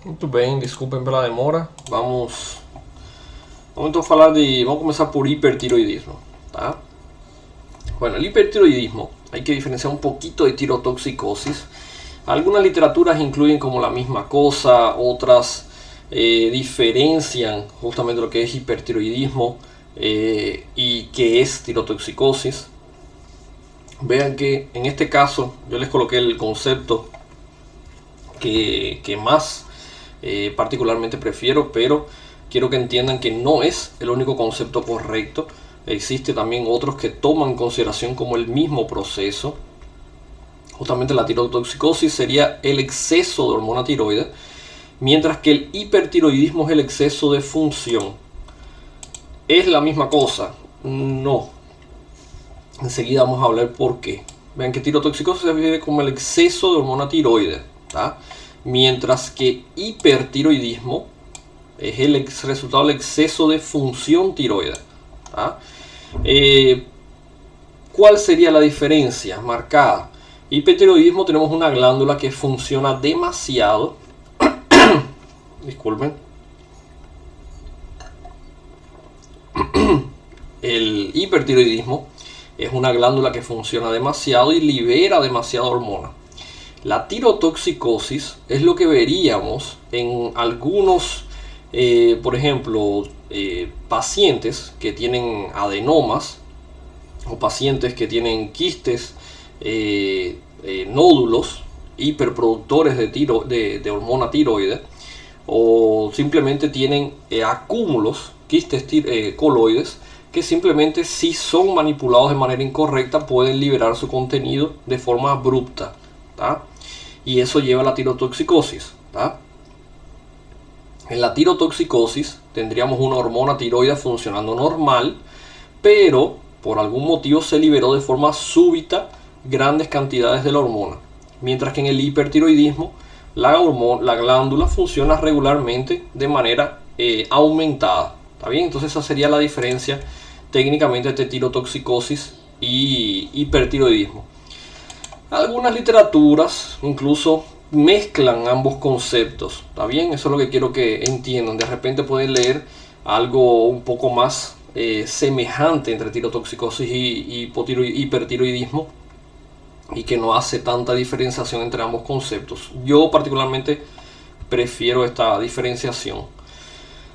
Muito bem, desculpem pela demora. Vamos então vamos a comenzar por hipertiroidismo, ¿tá? Bueno, el hipertiroidismo hay que diferenciar un poquito de tirotoxicosis. Algunas literaturas incluyen como la misma cosa, otras diferencian justamente lo que es hipertiroidismo y qué es tirotoxicosis. Vean que en este caso yo les coloqué el concepto que más particularmente prefiero, pero quiero que entiendan que no es el único concepto correcto. Existe también otros que toman en consideración como el mismo proceso. Justamente la tirotoxicosis sería el exceso de hormona tiroide, mientras que el hipertiroidismo es el exceso de función. ¿Es la misma cosa? No. Enseguida vamos a hablar por qué. Vean que tirotoxicosis se define como el exceso de hormona tiroide, ¿tá? Mientras que hipertiroidismo es el resultado del exceso de función tiroide, ¿tá? ¿Cuál sería la diferencia marcada? Hipertiroidismo, tenemos una glándula que funciona demasiado. Disculpen. El hipertiroidismo es una glándula que funciona demasiado y libera demasiada hormona. La tirotoxicosis es lo que veríamos en algunos, por ejemplo, pacientes que tienen adenomas o pacientes que tienen quistes, nódulos hiperproductores de hormona tiroide, o simplemente tienen acúmulos, quistes coloides, que simplemente si son manipulados de manera incorrecta pueden liberar su contenido de forma abrupta, ¿tá? Y eso lleva a la tirotoxicosis, ¿tá? En la tirotoxicosis tendríamos una hormona tiroide funcionando normal, pero por algún motivo se liberó de forma súbita grandes cantidades de la hormona. Mientras que en el hipertiroidismo la glándula funciona regularmente de manera aumentada. ¿Está bien? Entonces esa sería la diferencia técnicamente entre tirotoxicosis y hipertiroidismo. Algunas literaturas incluso mezclan ambos conceptos. ¿Está bien? Eso es lo que quiero que entiendan. De repente pueden leer algo un poco más semejante entre tirotoxicosis y hipertiroidismo, y que no hace tanta diferenciación entre ambos conceptos. Yo particularmente prefiero esta diferenciación.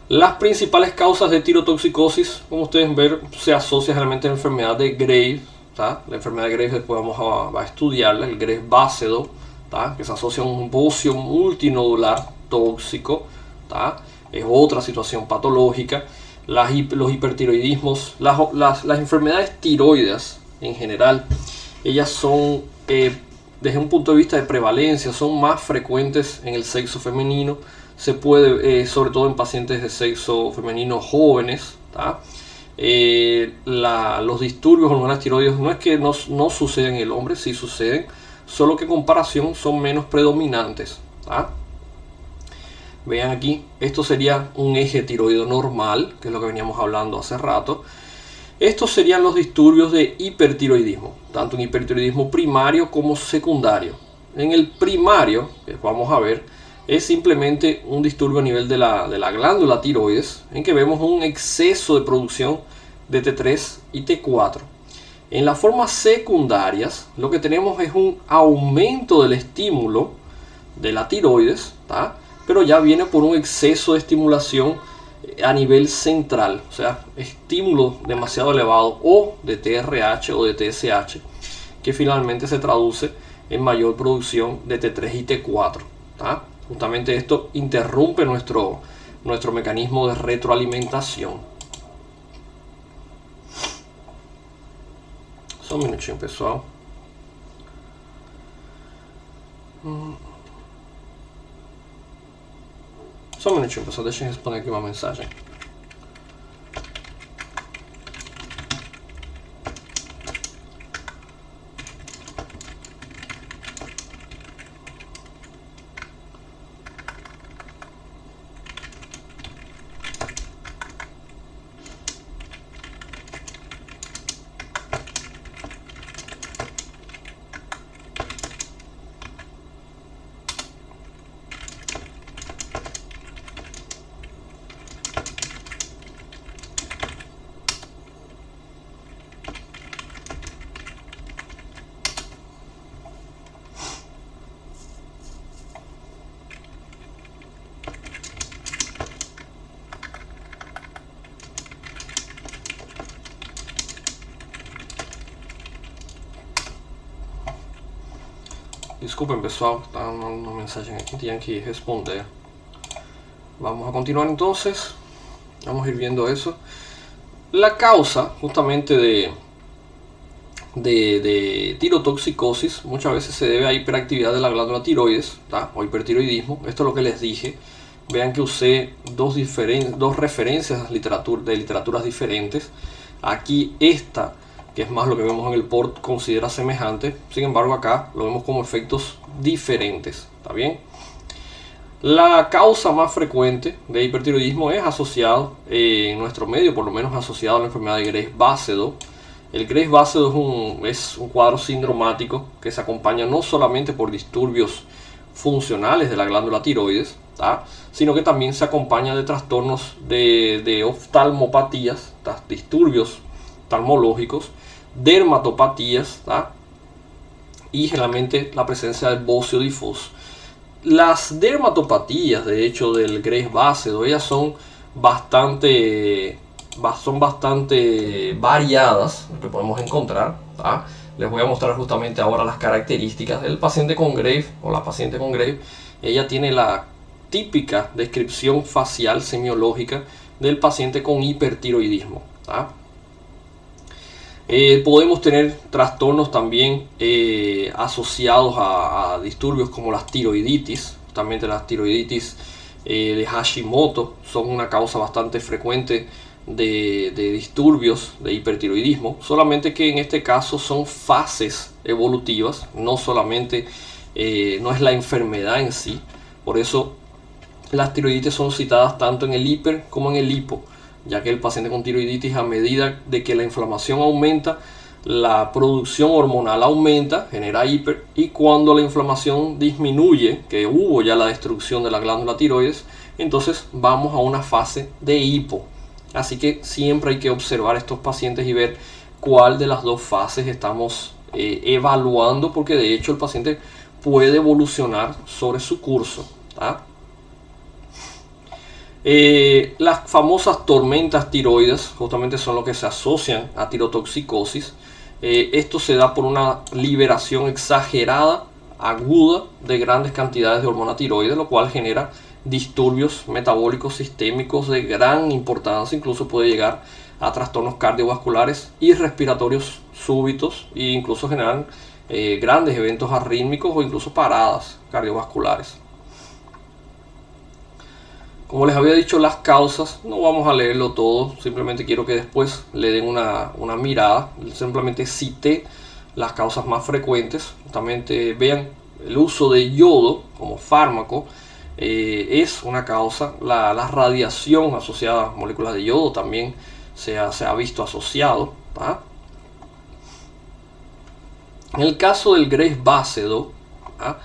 Las principales causas de tirotoxicosis, como ustedes ven, se asocia realmente a la enfermedad de Graves, ¿tá? La enfermedad de Graves después vamos a estudiarla, el Graves-Basedow, ¿tá? Que se asocia a un bocio multinodular tóxico, ¿tá? Es otra situación patológica. Los hipertiroidismos, las enfermedades tiroides en general, ellas son, desde un punto de vista de prevalencia, son más frecuentes en el sexo femenino. Se puede, sobre todo en pacientes de sexo femenino jóvenes, ¿tá? Los disturbios hormonales tiroides no es que no suceden en el hombre, sí suceden, solo que en comparación son menos predominantes, ¿tá? Vean aquí, esto sería un eje tiroideo normal, que es lo que veníamos hablando hace rato. Estos serían los disturbios de hipertiroidismo, tanto en hipertiroidismo primario como secundario. En el primario, que vamos a ver, es simplemente un disturbio a nivel de la glándula tiroides, en que vemos un exceso de producción de T3 y T4. En las formas secundarias, lo que tenemos es un aumento del estímulo de la tiroides, ¿tá? Pero ya viene por un exceso de estimulación a nivel central, o sea, estímulo demasiado elevado o de TRH o de TSH, que finalmente se traduce en mayor producción de T3 y T4, ¿tá? Justamente esto interrumpe nuestro mecanismo de retroalimentación. Só um minutinho, pessoal. Só um minutinho, pessoal, deixa eu responder aqui uma mensagem. Desculpem pessoal, está uma mensagem aqui, tinha que responder. Vamos a continuar entonces, vamos a ir viendo eso. La causa justamente de tirotoxicosis muchas veces se debe a hiperactividad de la glándula tiroides, ¿tá? O hipertiroidismo. Esto es lo que les dije. Vean que usé dos referencias de literaturas diferentes. Aquí esta, que es más lo que vemos en el port, considera semejante. Sin embargo acá lo vemos como efectos diferentes. ¿Está bien? La causa más frecuente de hipertiroidismo es asociado, en nuestro medio por lo menos asociado a la enfermedad de Graves-Basedow. El Graves-Basedow es un cuadro sindromático que se acompaña no solamente por disturbios funcionales de la glándula tiroides, ¿tá? Sino que también se acompaña de trastornos de oftalmopatías, ¿tá? Disturbios oftalmológicos, dermatopatías, ¿tá? Y generalmente la presencia del bocio difuso. Las dermatopatías, de hecho, del Graves-Basedow, ellas son bastante variadas, lo que podemos encontrar, ¿tá? Les voy a mostrar justamente ahora las características del paciente con Graves o la paciente con Graves. Ella tiene la típica descripción facial semiológica del paciente con hipertiroidismo, ¿tá? Podemos tener trastornos también asociados a disturbios como las tiroiditis. Justamente las tiroiditis de Hashimoto son una causa bastante frecuente de disturbios de hipertiroidismo, solamente que en este caso son fases evolutivas, no solamente no es la enfermedad en sí. Por eso las tiroiditis son citadas tanto en el hiper como en el hipo, ya que el paciente con tiroiditis, a medida de que la inflamación aumenta, la producción hormonal aumenta, genera hiper, y cuando la inflamación disminuye, que hubo ya la destrucción de la glándula tiroides, entonces vamos a una fase de hipo. Así que siempre hay que observar estos pacientes y ver cuál de las dos fases estamos evaluando, porque de hecho el paciente puede evolucionar sobre su curso, ¿tá? Las famosas tormentas tiroides justamente son lo que se asocian a tirotoxicosis. Esto se da por una liberación exagerada, aguda, de grandes cantidades de hormona tiroides, lo cual genera disturbios metabólicos sistémicos de gran importancia. Incluso puede llegar a trastornos cardiovasculares y respiratorios súbitos, e incluso generan grandes eventos arrítmicos o incluso paradas cardiovasculares. Como les había dicho, las causas, no vamos a leerlo todo, simplemente quiero que después le den una mirada. Simplemente cité las causas más frecuentes. Justamente vean el uso de yodo como fármaco, es una causa. La radiación asociada a moléculas de yodo también se ha visto asociado, ¿tá? En el caso del Graves-Basedow, ¿tá?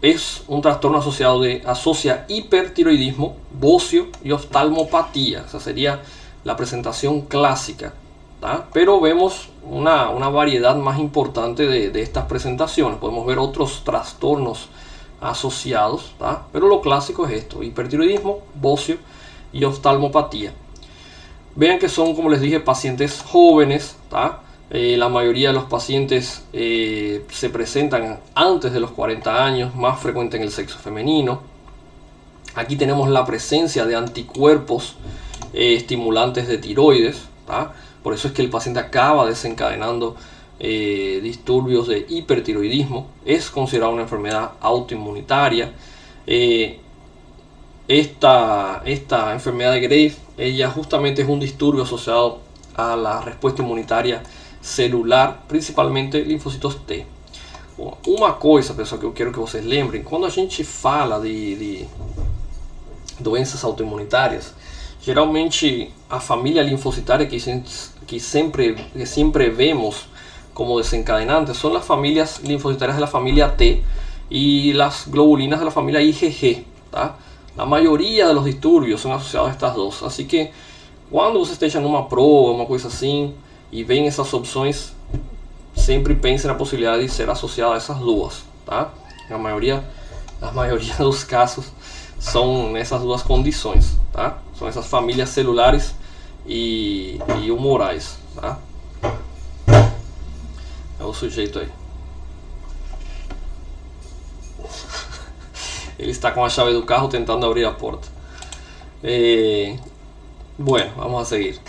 Es un trastorno asocia hipertiroidismo, bocio y oftalmopatía. Esa sería la presentación clásica, ¿tá? Pero vemos una variedad más importante de estas presentaciones. Podemos ver otros trastornos asociados, ¿tá? Pero lo clásico es esto: hipertiroidismo, bocio y oftalmopatía. Vean que son, como les dije, pacientes jóvenes, ¿tá? La mayoría de los pacientes se presentan antes de los 40 años, más frecuente en el sexo femenino. Aquí tenemos la presencia de anticuerpos estimulantes de tiroides, ¿tá? Por eso es que el paciente acaba desencadenando disturbios de hipertiroidismo. Es considerada una enfermedad autoinmunitaria. Esta enfermedad de Graves, ella justamente es un disturbio asociado a la respuesta inmunitaria celular, principalmente linfocitos T. Uma coisa, pessoal, que eu quero que vocês lembrem: quando a gente fala de doenças autoimunitárias, geralmente a família linfocitária que siempre vemos como desencadenantes son las familias linfocitarias de la familia T y las globulinas de la familia IgG, ¿tá? La mayoria de los disturbios son asociados a estas dos. Así que quando você esteja numa prova, uma coisa assim, e vem essas opções, sempre pense na possibilidade de ser associado a essas duas, tá? A maioria dos casos são nessas duas condições, tá? São essas famílias celulares e humorais, tá? É o sujeito aí. Ele está con la llave del carro tentando abrir la puerta. Bueno, vamos a seguir.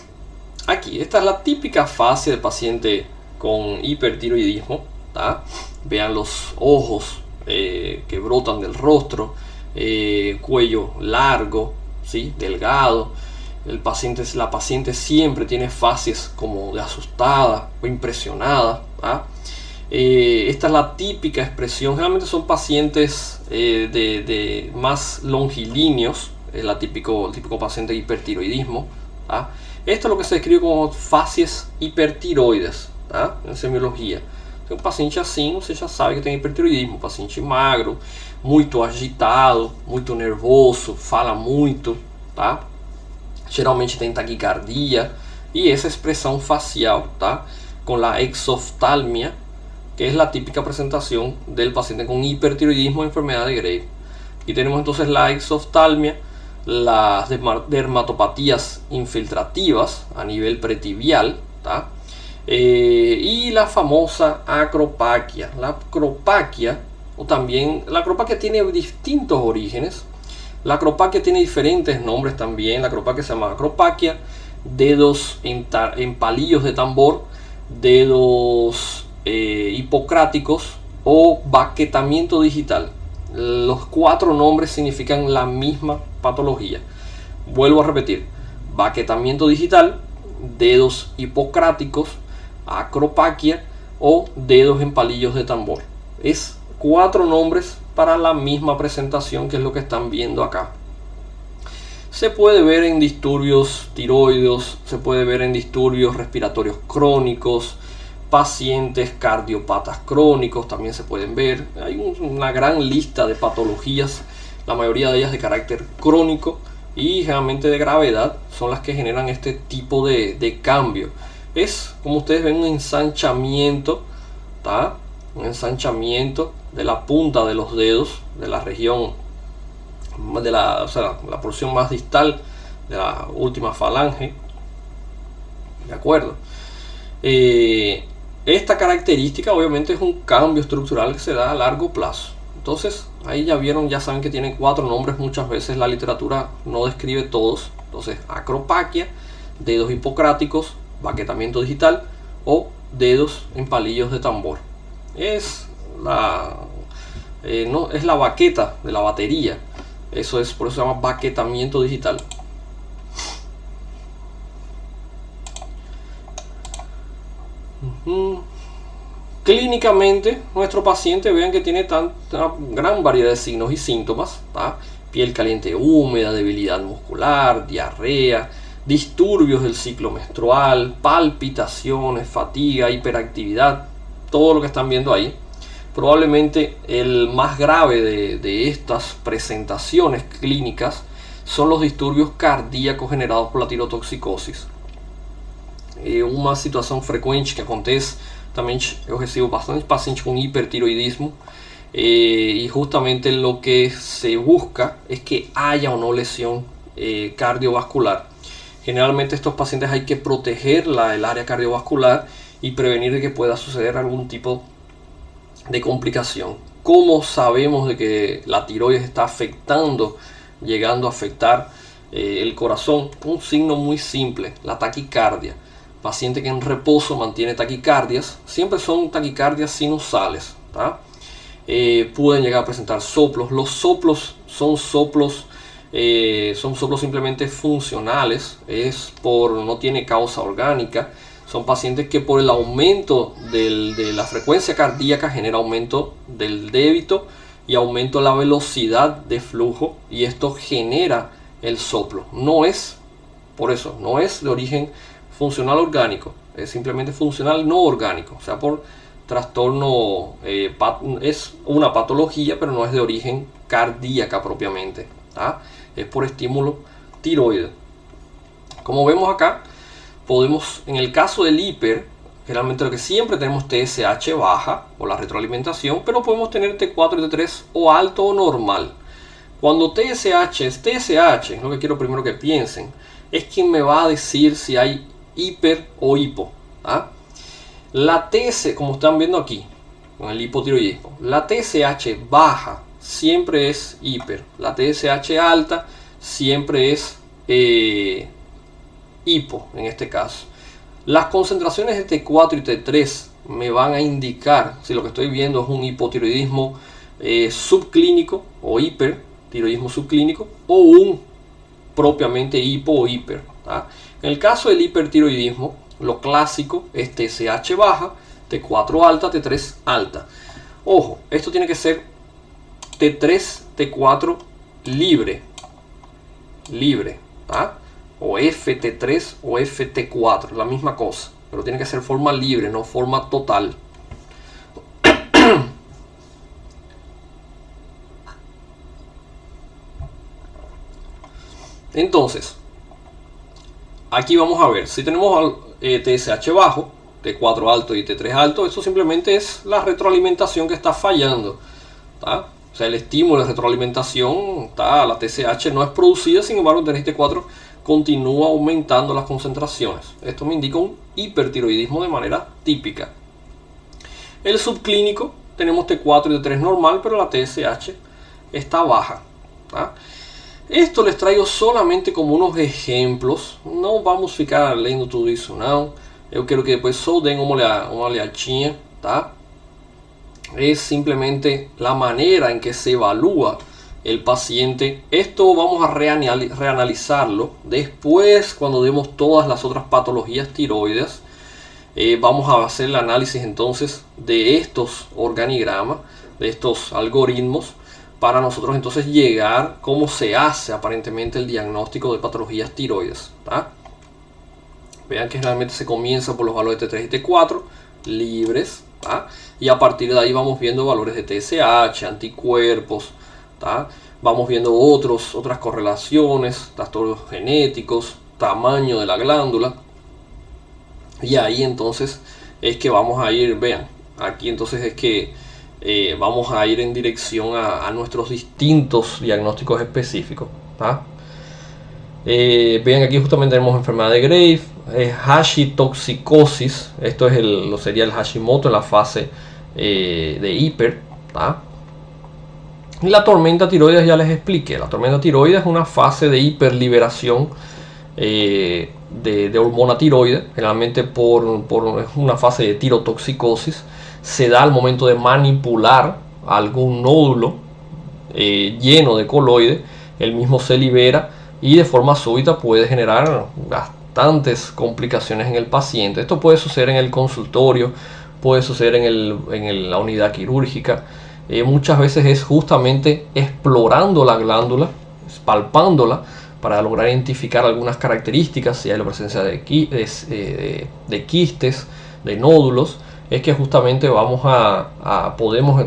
Aquí, esta es la típica fase del paciente con hipertiroidismo. ¿Tá? Vean los ojos que brotan del rostro, cuello largo, ¿sí? Delgado. La paciente siempre tiene fases como de asustada o impresionada. ¿Tá? Esta es la típica expresión. Generalmente son pacientes de más longilíneos. Es el típico paciente de hipertiroidismo. ¿Tá? Esto es lo que se describe como fases hipertiroides, ¿tá? En semiología. Um paciente assim, você já sabe que tem hipertiroidismo. Um paciente magro, muito agitado, muito nervoso, fala muito, tá? Geralmente tem taquicardia. E essa expressão facial, tá? Com a exoftalmia, que es la típica presentación del paciente con hipertiroidismo o enfermedad de Graves. Y tenemos entonces la exoftalmia, las dermatopatías infiltrativas a nivel pretibial, ¿tá? Y la famosa acropaquia. La acropaquia, o también la acropaquia tiene distintos orígenes. La acropaquia tiene diferentes nombres también. La acropaquia se llama acropaquia, dedos en palillos de tambor, dedos hipocráticos o baquetamiento digital. Los 4 nombres significan la misma patología. Vuelvo a repetir: baquetamiento digital, dedos hipocráticos, acropaquia o dedos en palillos de tambor. Es 4 nombres para la misma presentación, que es lo que están viendo acá. Se puede ver en disturbios tiroideos, se puede ver en disturbios respiratorios crónicos, pacientes cardiopatas crónicos también se pueden ver. Hay una gran lista de patologías, la mayoría de ellas de carácter crónico y generalmente de gravedad, son las que generan este tipo de cambio. Es, como ustedes ven, un ensanchamiento, ¿tá? Un ensanchamiento de la punta de los dedos, de la región, la porción más distal de la última falange. ¿De acuerdo? Esta característica obviamente es un cambio estructural que se da a largo plazo. Entonces ahí ya vieron, ya saben que tienen 4 nombres. Muchas veces la literatura no describe todos. Entonces, acropaquia, dedos hipocráticos, baquetamiento digital o dedos en palillos de tambor. Es la baqueta de la batería. Eso es, por eso se llama baquetamiento digital. Clínicamente, nuestro paciente, vean que tiene una gran variedad de signos y síntomas, ¿tá? Piel caliente húmeda, debilidad muscular, diarrea, disturbios del ciclo menstrual, palpitaciones, fatiga, hiperactividad, todo lo que están viendo ahí. Probablemente el más grave de estas presentaciones clínicas son los disturbios cardíacos generados por la tirotoxicosis. Uma situação frequente que acontece, também eu recebo bastante pacientes con hipertiroidismo, y justamente lo que se busca es que haya o no lesión cardiovascular. Generalmente estos pacientes hay que proteger el área cardiovascular y prevenir de que pueda suceder algún tipo de complicación. ¿Cómo sabemos de que la tiroides está afectando, llegando a afectar el corazón? Un signo muy simple: la taquicardia. Paciente que en reposo mantiene taquicardias, siempre son taquicardias sinusales, ¿tá? Pueden llegar a presentar soplos. Los soplos son soplos simplemente funcionales, no tiene causa orgánica. Son pacientes que por el aumento de la frecuencia cardíaca genera aumento del débito y aumento de la velocidad de flujo, y esto genera el soplo. No es de origen funcional orgánico, es simplemente funcional no orgánico, o sea, por trastorno, es una patología, pero no es de origen cardíaca propiamente, ¿tá? Es por estímulo tiroide. Como vemos acá, podemos, en el caso del hiper, generalmente lo que siempre tenemos TSH baja o la retroalimentación, pero podemos tener T4 y T3 o alto o normal. Cuando TSH es TSH, es lo que quiero primero que piensen, es quien me va a decir si hay hiper o hipo. La TS, como están viendo aquí con el hipotiroidismo, la TSH baja siempre es hiper. La TSH alta siempre es hipo en este caso. Las concentraciones de T4 y T3 me van a indicar si lo que estoy viendo es un hipotiroidismo subclínico o hipertiroidismo subclínico o un propiamente hipo o hiper. ¿Tá? En el caso del hipertiroidismo, lo clásico es TSH baja, T4 alta, T3 alta. Ojo, esto tiene que ser T3, T4 libre. ¿Tá? O FT3 o FT4, la misma cosa. Pero tiene que ser forma libre, no forma total. Entonces, aquí vamos a ver, si tenemos TSH bajo, T4 alto y T3 alto, esto simplemente es la retroalimentación que está fallando. ¿Tá? O sea, el estímulo de retroalimentación, la TSH no es producida, sin embargo, el T4 continúa aumentando las concentraciones. Esto me indica un hipertiroidismo de manera típica. El subclínico, tenemos T4 y T3 normal, pero la TSH está baja. ¿Tá? Esto les traigo solamente como unos ejemplos. Não vamos ficar lendo tudo isso, não. Eu quero que depois só den uma olhadinha, tá? Es simplemente la manera en que se evalúa el paciente. Esto vamos a reanalizarlo después cuando demos todas las otras patologías tiroides. Vamos a hacer el análisis entonces de estos organigramas, de estos algoritmos, para nosotros entonces llegar cómo se hace aparentemente el diagnóstico de patologías tiroides. ¿Tá? Vean que generalmente se comienza por los valores de T3 y T4 libres, ¿tá? Y a partir de ahí vamos viendo valores de TSH, anticuerpos, ¿tá? Vamos viendo otras correlaciones, trastornos genéticos, tamaño de la glándula, y ahí entonces es que vamos a ir, vean, aquí entonces es que vamos a ir en dirección a nuestros distintos diagnósticos específicos. ¿Tá? Vean, aquí justamente tenemos enfermedad de Graves, hashitoxicosis, esto es sería el Hashimoto en la fase de hiper. ¿Tá? Y la tormenta tiroides ya les expliqué. La tormenta tiroides es una fase de hiperliberación de hormona tiroide, generalmente es una fase de tirotoxicosis. Se da al momento de manipular algún nódulo lleno de coloide, el mismo se libera y de forma súbita puede generar bastantes complicaciones en el paciente. Esto puede suceder en el consultorio, puede suceder en la unidad quirúrgica. Muchas veces es justamente explorando la glándula, palpándola, para lograr identificar algunas características, si hay la presencia de quistes, de nódulos, es que justamente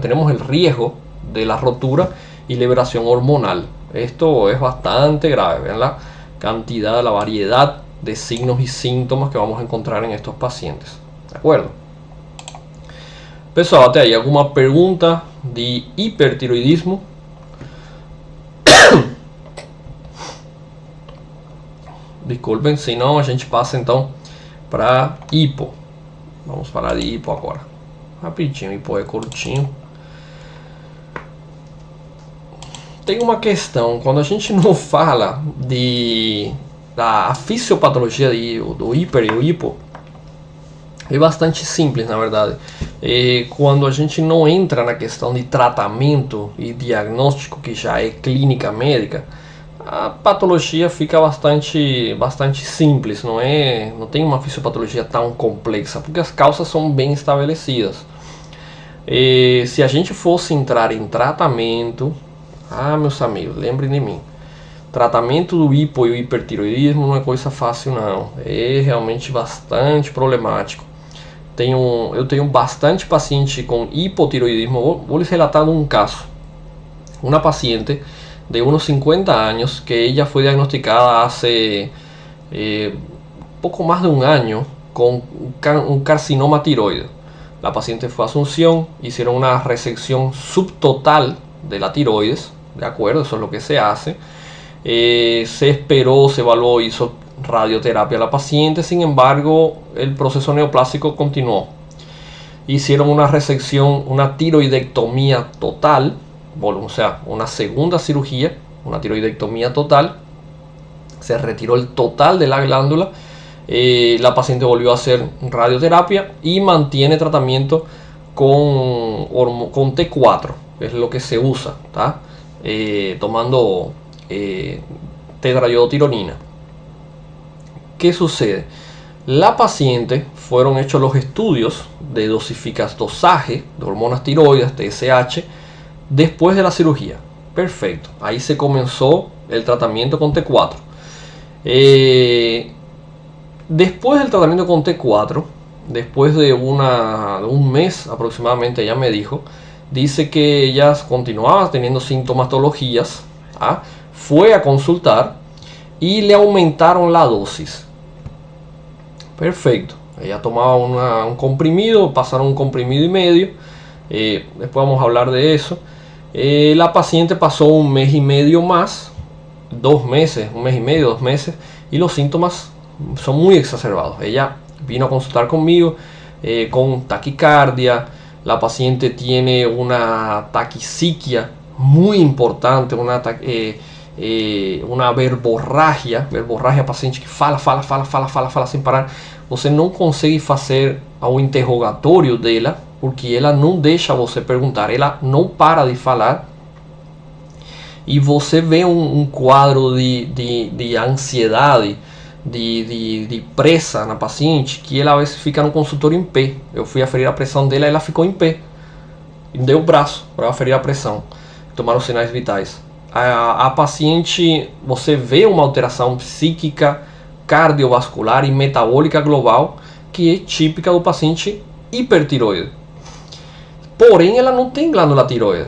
tenemos el riesgo de la rotura y liberación hormonal. Esto es bastante grave. Vean la cantidad, la variedad de signos y síntomas que vamos a encontrar en estos pacientes. ¿De acuerdo? Pessoal, até aí alguma pergunta de hipertiroidismo? Desculpem, senão a gente passa então para hipo. Vamos falar de hipo agora. Rapidinho, hipo é curtinho. Tem uma questão, quando a gente não fala da fisiopatologia do hiper e o hipo, é bastante simples, na verdade. Quando a gente não entra na questão de tratamento e diagnóstico, que já é clínica médica, a patologia fica bastante simples, não tem uma fisiopatologia tão complexa, porque as causas são bem estabelecidas. Se a gente fosse entrar em tratamento, meus amigos, lembrem de mim, tratamento do hipo e o hipertiroidismo não é coisa fácil não, é realmente bastante problemático. Eu tenho bastante paciente com hipotiroidismo. Vou lhes relatar um caso. Uma paciente de unos 50 años que ella fue diagnosticada hace poco más de un año con un carcinoma tiroide. La paciente fue a Asunción, hicieron una resección subtotal de la tiroides, de acuerdo, eso es lo que se hace. Se esperó, se evaluó, hizo radioterapia a la paciente, sin embargo el proceso neoplásico continuó. Hicieron una resección, una tiroidectomía total, o sea, una segunda cirugía, una tiroidectomía total. Se retiró el total de la glándula. La paciente volvió a hacer radioterapia y mantiene tratamiento con T4, que es lo que se usa, ¿tá? Tomando tetrayodotironina. ¿Qué sucede? La paciente fueron hechos los estudios de dosaje de hormonas tiroides, TSH, después de la cirugía. Perfecto, ahí se comenzó el tratamiento con T4. Después del tratamiento con T4, después de un mes aproximadamente, ella me dice que ella continuaba teniendo sintomatologías, ¿ah? Fue a consultar y le aumentaron la dosis. Perfecto, ella tomaba un comprimido, pasaron un comprimido y medio, después vamos a hablar de eso. La paciente pasó un mes y medio más, 2 meses, un mes y medio, 2 meses, y los síntomas son muy exacerbados. Ella vino a consultar conmigo con taquicardia. La paciente tiene una taquiciquia muy importante, una verborragia paciente que fala sem parar. Você não consegue fazer o interrogatório dela, porque ela não deixa você perguntar, ela não para de falar. E você vê um quadro de ansiedade, de pressa na paciente, que ela às vezes fica no consultório em pé. Eu fui aferir a pressão dela, ela ficou em pé, deu o braço para aferir a pressão, tomar os sinais vitais. A paciente, você vê uma alteração psíquica, cardiovascular e metabólica global, que é típica do paciente hipertiroide. Porém, ela não tem glândula tiroide.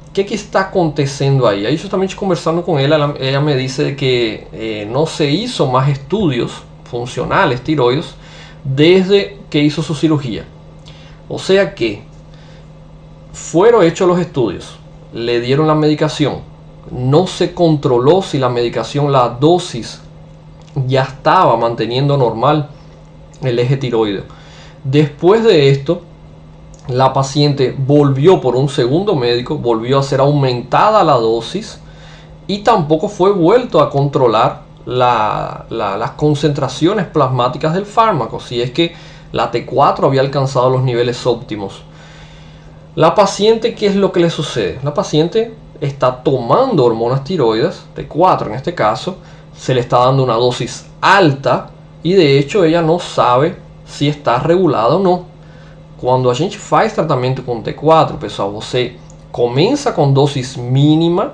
O que está acontecendo aí? Aí, justamente conversando com ela me disse que não se hizo mais estudos funcionales tiroides desde que hizo su cirugía. O sea que fueron hechos los estudios, le dieron la medicación, no se controló si la medicación, la dosis ya estaba manteniendo normal el eje tiroideo. Después de esto, la paciente volvió por un segundo médico, volvió a ser aumentada la dosis y tampoco fue vuelto a controlar las concentraciones plasmáticas del fármaco, si es que la T4 había alcanzado los niveles óptimos. La paciente, ¿qué es lo que le sucede? La paciente está tomando hormonas tiroides, T4 en este caso, se le está dando una dosis alta y de hecho ella no sabe si está regulada o no. Quando a gente faz tratamento com T4, pessoal, você começa com dosis mínima,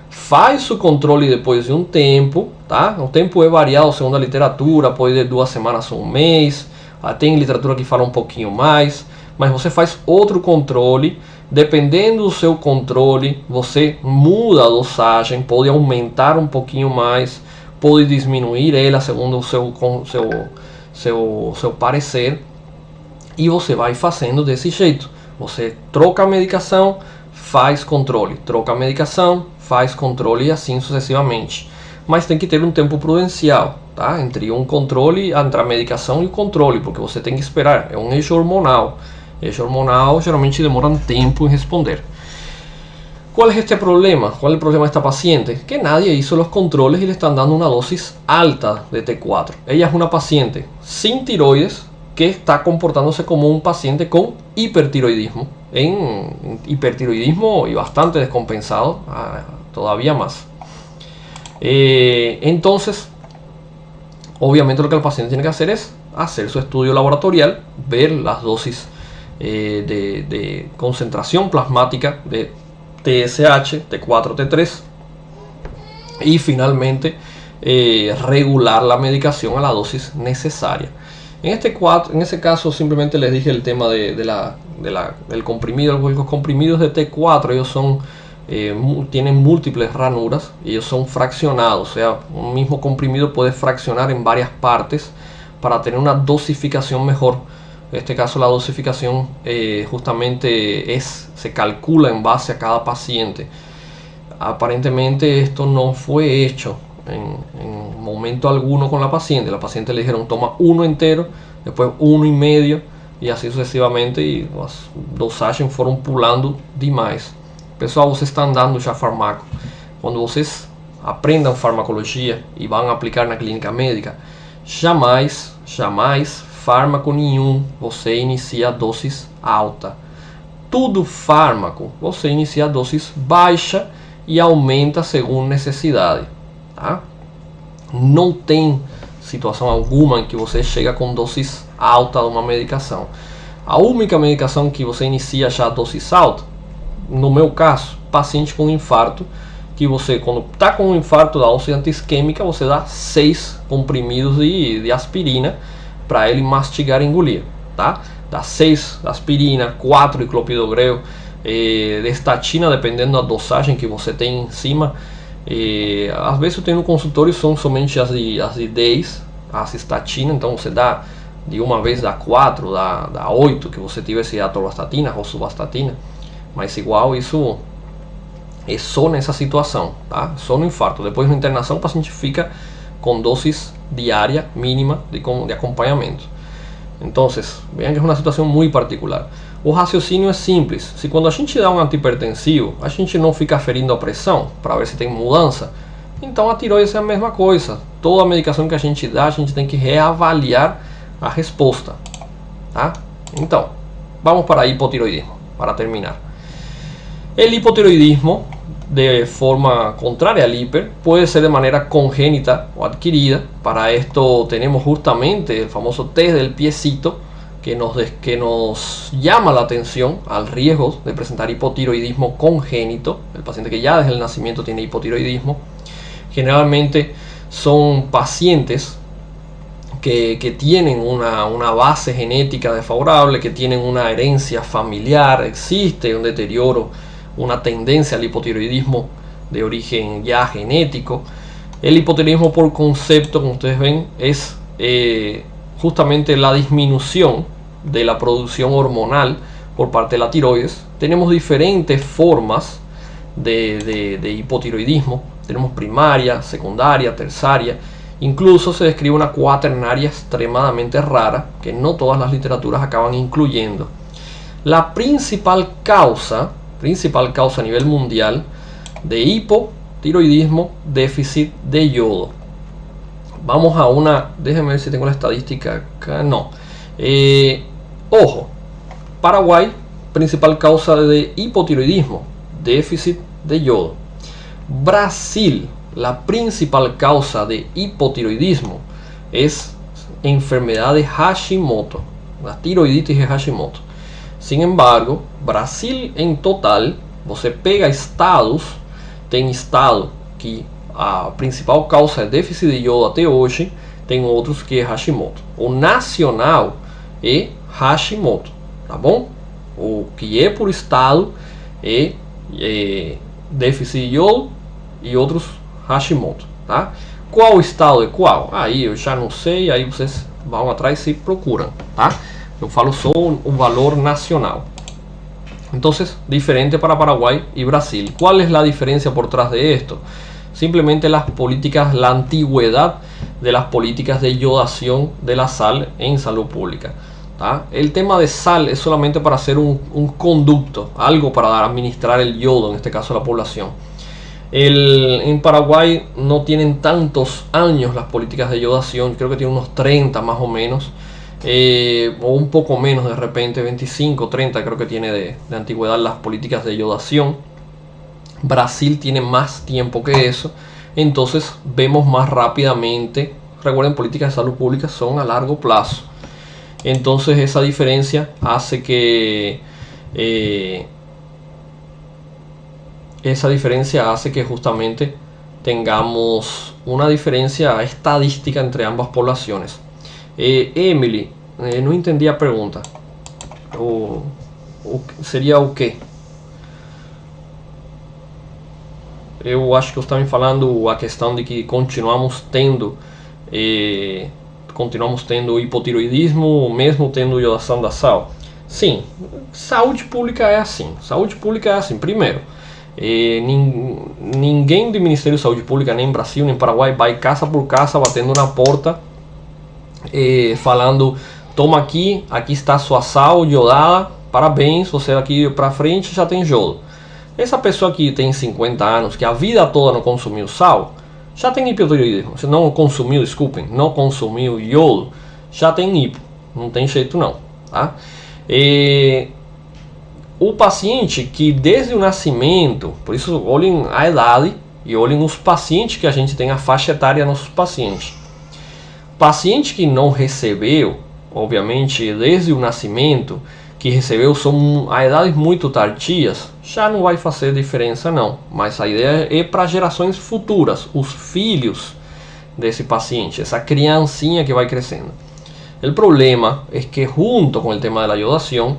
faz o controle depois de um tempo, tá? O tempo é variado segundo a literatura, pode de 2 semanas a 1 mês, tem literatura que fala um pouquinho mais, mas você faz outro controle. Dependendo do seu controle, você muda a dosagem, pode aumentar um pouquinho mais, pode diminuir ela segundo o seu parecer. E você vai fazendo desse jeito. Você troca a medicação, faz controle. Troca a medicação, faz controle e assim sucessivamente. Mas tem que ter um tempo prudencial, tá? Entre um controle, entre a medicação e o controle, porque você tem que esperar. É um eixo hormonal. Eixo hormonal geralmente demora um tempo em responder. ¿Cuál es este problema? ¿Cuál es el problema de esta paciente? Que nadie hizo los controles y le están dando una dosis alta de T4. Ella es una paciente sin tiroides, que está comportándose como un paciente con hipertiroidismo, en hipertiroidismo y bastante descompensado, todavía más. Entonces, obviamente lo que el paciente tiene que hacer es hacer su estudio laboratorial, ver las dosis de concentración plasmática de TSH, T4, T3 y finalmente regular la medicación a la dosis necesaria. En ese caso simplemente les dije el tema del comprimido. Los comprimidos de T4 ellos tienen múltiples ranuras, ellos son fraccionados, o sea, un mismo comprimido puede fraccionar en varias partes para tener una dosificación mejor. En este caso la dosificación justamente se calcula en base a cada paciente. Aparentemente esto no fue hecho en momento alguno con la paciente. La paciente le dijeron toma 1 entero, después 1,5 y así sucesivamente, y las dosagens foram pulando demais. Pessoal, vocês estão andando já farmaco. Quando vocês aprendam farmacologia e vão aplicar na clínica médica, jamais fármaco nenhum você inicia a doses alta. Tudo fármaco você inicia a doses baixa e aumenta segundo necessidade, tá? Não tem situação alguma em que você chega com doses alta de uma medicação. A única medicação que você inicia já a doses alta, no meu caso, paciente com infarto, que você, quando está com um infarto da dose anti-isquêmica, você dá 6 comprimidos de aspirina para ele mastigar e engolir, tá? Dá 6 aspirina, 4 de clopidogrel, de estatina, dependendo da dosagem que você tem em cima. Às vezes eu tenho no consultório são somente as de 10, as estatina, então você dá de uma vez, dá 4, dá 8 que você tivesse atorvastatina, rosuvastatina, mas igual isso é só nessa situação, tá? Só no infarto. Depois na internação o paciente fica com doses diária mínima de acompanhamento. Então, vean que é uma situação muito particular. O raciocínio é simples. Se quando a gente dá um antihipertensivo, a gente não fica aferindo a pressão para ver se tem mudança, então a tireoide é a mesma coisa. Toda a medicação que a gente dá, a gente tem que reavaliar a resposta, tá? Então, vamos para hipotiroidismo, para terminar. O hipotiroidismo, de forma contraria al hiper, puede ser de manera congénita o adquirida. Para esto tenemos justamente el famoso test del piecito que nos llama la atención al riesgo de presentar hipotiroidismo congénito. El paciente que ya desde el nacimiento tiene hipotiroidismo, generalmente son pacientes que tienen una base genética desfavorable, que tienen una herencia familiar, existe un deterioro, una tendencia al hipotiroidismo de origen ya genético. El hipotiroidismo por concepto, como ustedes ven, es justamente la disminución de la producción hormonal por parte de la tiroides. Tenemos diferentes formas de hipotiroidismo. Tenemos primaria, secundaria, terciaria. Incluso se describe una cuaternaria extremadamente rara que no todas las literaturas acaban incluyendo. La principal causa a nivel mundial de hipotiroidismo, déficit de yodo. Vamos a una, déjenme ver si tengo la estadística acá, no. Ojo, Paraguay, principal causa de hipotiroidismo, déficit de yodo. Brasil, la principal causa de hipotiroidismo es enfermedad de Hashimoto, la tiroiditis de Hashimoto. Sin embargo, Brasil em total, você pega estados, tem estado que a principal causa é déficit de yodo até hoje, tem outros que é Hashimoto. O nacional é Hashimoto, tá bom? O que é por estado é déficit de yodo e outros Hashimoto, tá? Qual estado é qual? Aí eu já não sei, aí vocês vão atrás e procuram, tá? Eu falo só o valor nacional. Entonces, diferente para Paraguay y Brasil. ¿Cuál es la diferencia por detrás de esto? Simplemente las políticas, la antigüedad de las políticas de yodación de la sal en salud pública, ¿tá? El tema de sal es solamente para hacer un conducto, algo para administrar el yodo, en este caso a la población. En Paraguay no tienen tantos años las políticas de yodación, creo que tienen unos 30 más o menos. O un poco menos de repente, 25, 30 creo que tiene de antigüedad las políticas de yodación. Brasil tiene más tiempo que eso, entonces vemos más rápidamente. Recuerden, políticas de salud pública son a largo plazo, entonces esa diferencia hace que justamente tengamos una diferencia estadística entre ambas poblaciones. Emily, não entendi a pergunta. Seria o quê? Eu acho que você está me falando a questão de que continuamos tendo hipotiroidismo mesmo tendo iodação da sal. Sim, saúde pública é assim. Saúde pública é assim. Primeiro, ninguém do Ministério de Saúde Pública, nem Brasil, nem Paraguai, vai casa por casa batendo na porta falando: toma aqui está sua sal iodada, parabéns, você aqui para frente já tem yodo. essa pessoa que tem 50 anos, que a vida toda não consumiu sal, já tem hipotireoidismo. Se não consumiu, desculpem, não consumiu iodo, já tem hipo. Não tem jeito não, tá? O paciente que desde o nascimento, por isso olhem a idade e olhem os pacientes que a gente tem, a faixa etária dos nossos pacientes. Paciente que não recebeu, obviamente desde o nascimento, que recebeu são a idades muito tardias, já não vai fazer diferença não. Mas a ideia é para gerações futuras, os filhos desse paciente, essa criancinha que vai crescendo. O problema é que junto com o tema da iodação,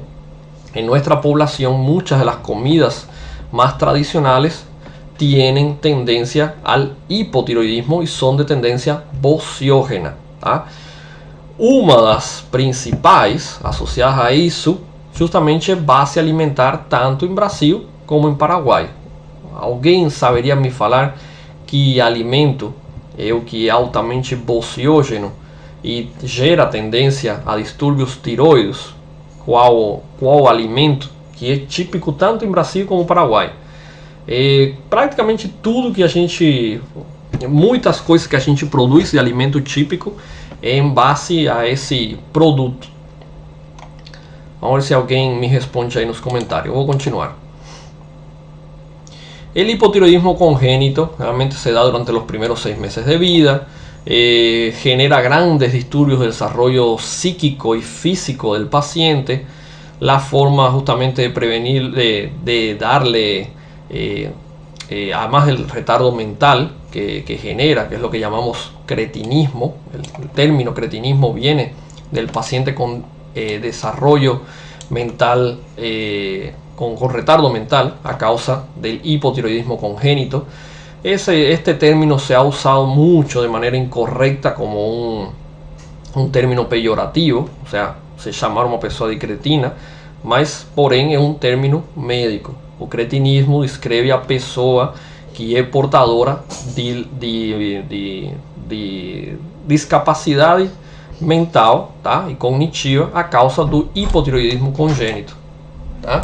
en nuestra población muchas de las comidas más tradicionales tienen tendencia al hipotiroidismo y son de tendencia bociógena, tá? Uma das principais associadas a isso justamente é base alimentar tanto em Brasil como em Paraguai. Alguém saberia me falar que alimento é o que é altamente bociógeno e gera tendência a distúrbios tiroides? Qual alimento que é típico tanto em Brasil como Paraguai? Praticamente tudo que a gente, muitas coisas que a gente produz de alimento típico é em base a esse produto. Vamos ver se alguém me responde aí nos comentários. Eu vou continuar. El hipotiroidismo congénito realmente se da durante los primeros 6 meses de vida. Genera grandes disturbios del desarrollo psíquico y físico del paciente. La forma justamente de prevenir, de darle, además del retardo mental que genera, que es lo que llamamos cretinismo. El término cretinismo viene del paciente con desarrollo mental, con retardo mental a causa del hipotiroidismo congénito. Este término se ha usado mucho de manera incorrecta como un término peyorativo, o sea, se chamar uma pessoa de cretina, mas porém é um término médico. O cretinismo descreve a pessoa que é portadora de discapacidade mental, tá, e cognitiva a causa do hipotiroidismo congênito, tá?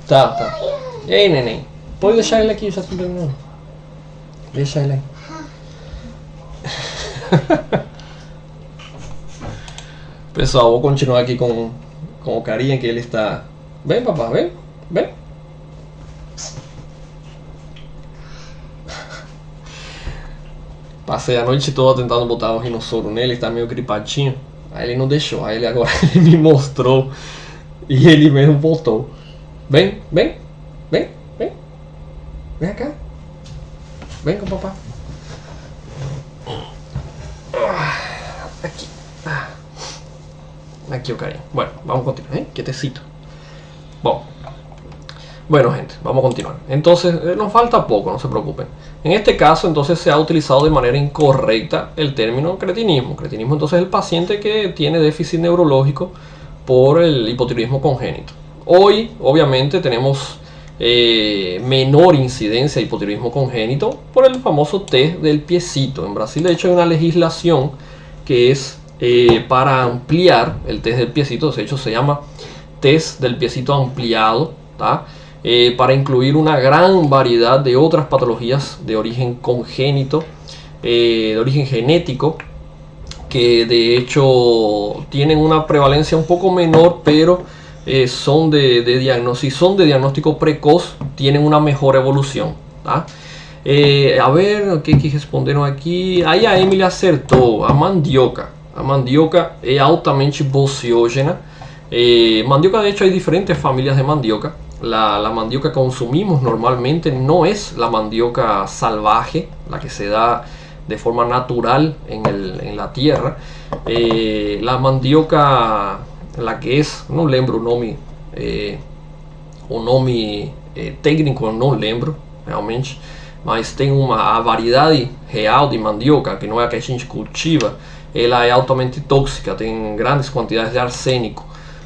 Tá. E aí, neném? Pode deixar ele aqui, já estou terminando. Deixa ele aí. Pessoal, vou continuar aqui com o carinha que ele está... Vem, papá, vem. Passei a noite toda tentando botar um rinossoro nele, está meio gripadinho. Aí ele não deixou, aí ele agora ele me mostrou e ele mesmo voltou. Vem cá. Vem com o papai. Aquí o carinho. Bueno, vamos a continuar. Quietecito. Bueno, gente, vamos a continuar. Entonces, nos falta poco, no se preocupen. En este caso, entonces, se ha utilizado de manera incorrecta el término cretinismo. Cretinismo, entonces, es el paciente que tiene déficit neurológico por el hipotiroidismo congénito. Hoy, obviamente, tenemos menor incidencia de hipotiroidismo congénito por el famoso test del piecito. En Brasil, de hecho, hay una legislación que es para ampliar el test del piecito. De hecho, se llama test del piecito ampliado, ¿tá? Para incluir una gran variedad de otras patologías de origen congénito, de origen genético, que de hecho tienen una prevalencia un poco menor, pero son de diagnóstico precoz, tienen una mejor evolución, ¿tá? A ver, ¿qué respondieron aquí? Aí a Emily acertou, a mandioca. A mandioca é altamente bociógena. Mandioca, de hecho, hay diferentes familias de mandioca. La mandioca que consumimos normalmente no es la mandioca salvaje, la que se da de forma natural en la tierra. La mandioca, la que es, não lembro o nome técnico, não lembro realmente, mas tem a variedade real de mandioca, que não é a que a gente cultiva, ela é altamente tóxica, tem grandes quantidades de arsênico.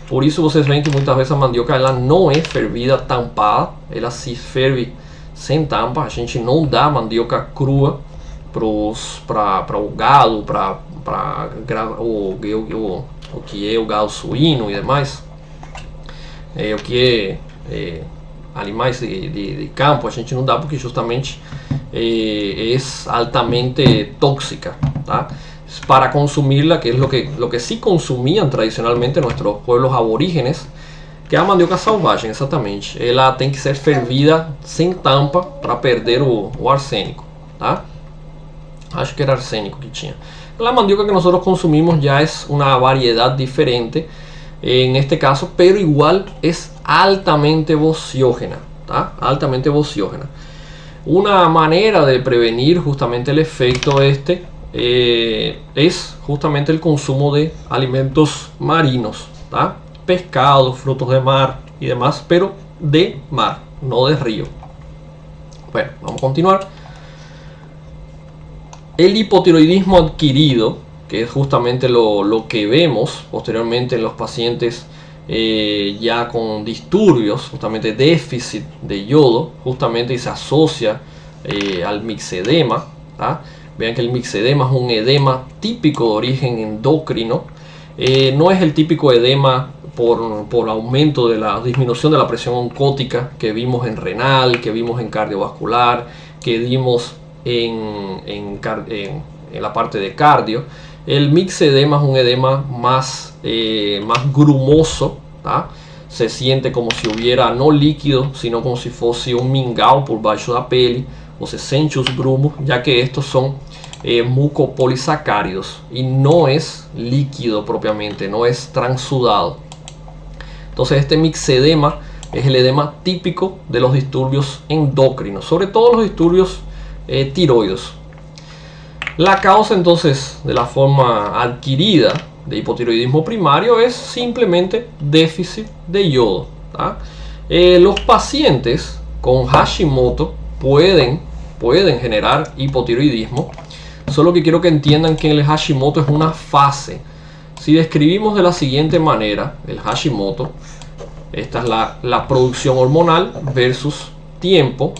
Por isso vocês veem que muitas vezes a mandioca ela não é fervida tampada, ela se ferve sem tampa. A gente não dá mandioca crua para o gado, para o que é o gado suíno e demais. o que animais de campo a gente não dá porque justamente é altamente tóxica, tá? Para consumirla, que es lo que sí consumían tradicionalmente nuestros pueblos aborígenes, que é a mandioca selvagem, exatamente. Ela tem que ser fervida sem tampa para perder o arsênico, tá? Acho que era arsênico que tinha. La mandioca que nosotros consumimos ya es una variedad diferente en este caso, pero igual es altamente vociógena, ¿tá? Altamente vociógena. Una manera de prevenir justamente el efecto es justamente el consumo de alimentos marinos, ¿tá? Pescados, frutos de mar y demás, pero de mar, no de río. Bueno, vamos a continuar. El hipotiroidismo adquirido, que es justamente lo que vemos posteriormente en los pacientes ya con disturbios, justamente déficit de yodo, justamente y se asocia al mixedema, ¿tá? Vean que el mixedema es un edema típico de origen endocrino, no es el típico edema por aumento de la disminución de la presión oncótica que vimos en renal, que vimos en cardiovascular, que vimos en la parte de cardio. El mixedema es un edema más grumoso, ¿tá? Se siente como si hubiera no líquido, sino como si fuese un mingau por baixo da pele. Você sente os grumos, ya que estos son mucopolisacáridos y no es líquido propiamente, no es transudado. Entonces este mixedema es el edema típico de los disturbios endocrinos, sobre todo los disturbios tiroides. La causa entonces de la forma adquirida de hipotiroidismo primario es simplemente déficit de yodo, ¿tá? Los pacientes con Hashimoto pueden generar hipotiroidismo, solo que quiero que entiendan que el Hashimoto es una fase. Si describimos de la siguiente manera el Hashimoto, esta es la producción hormonal versus tiempo.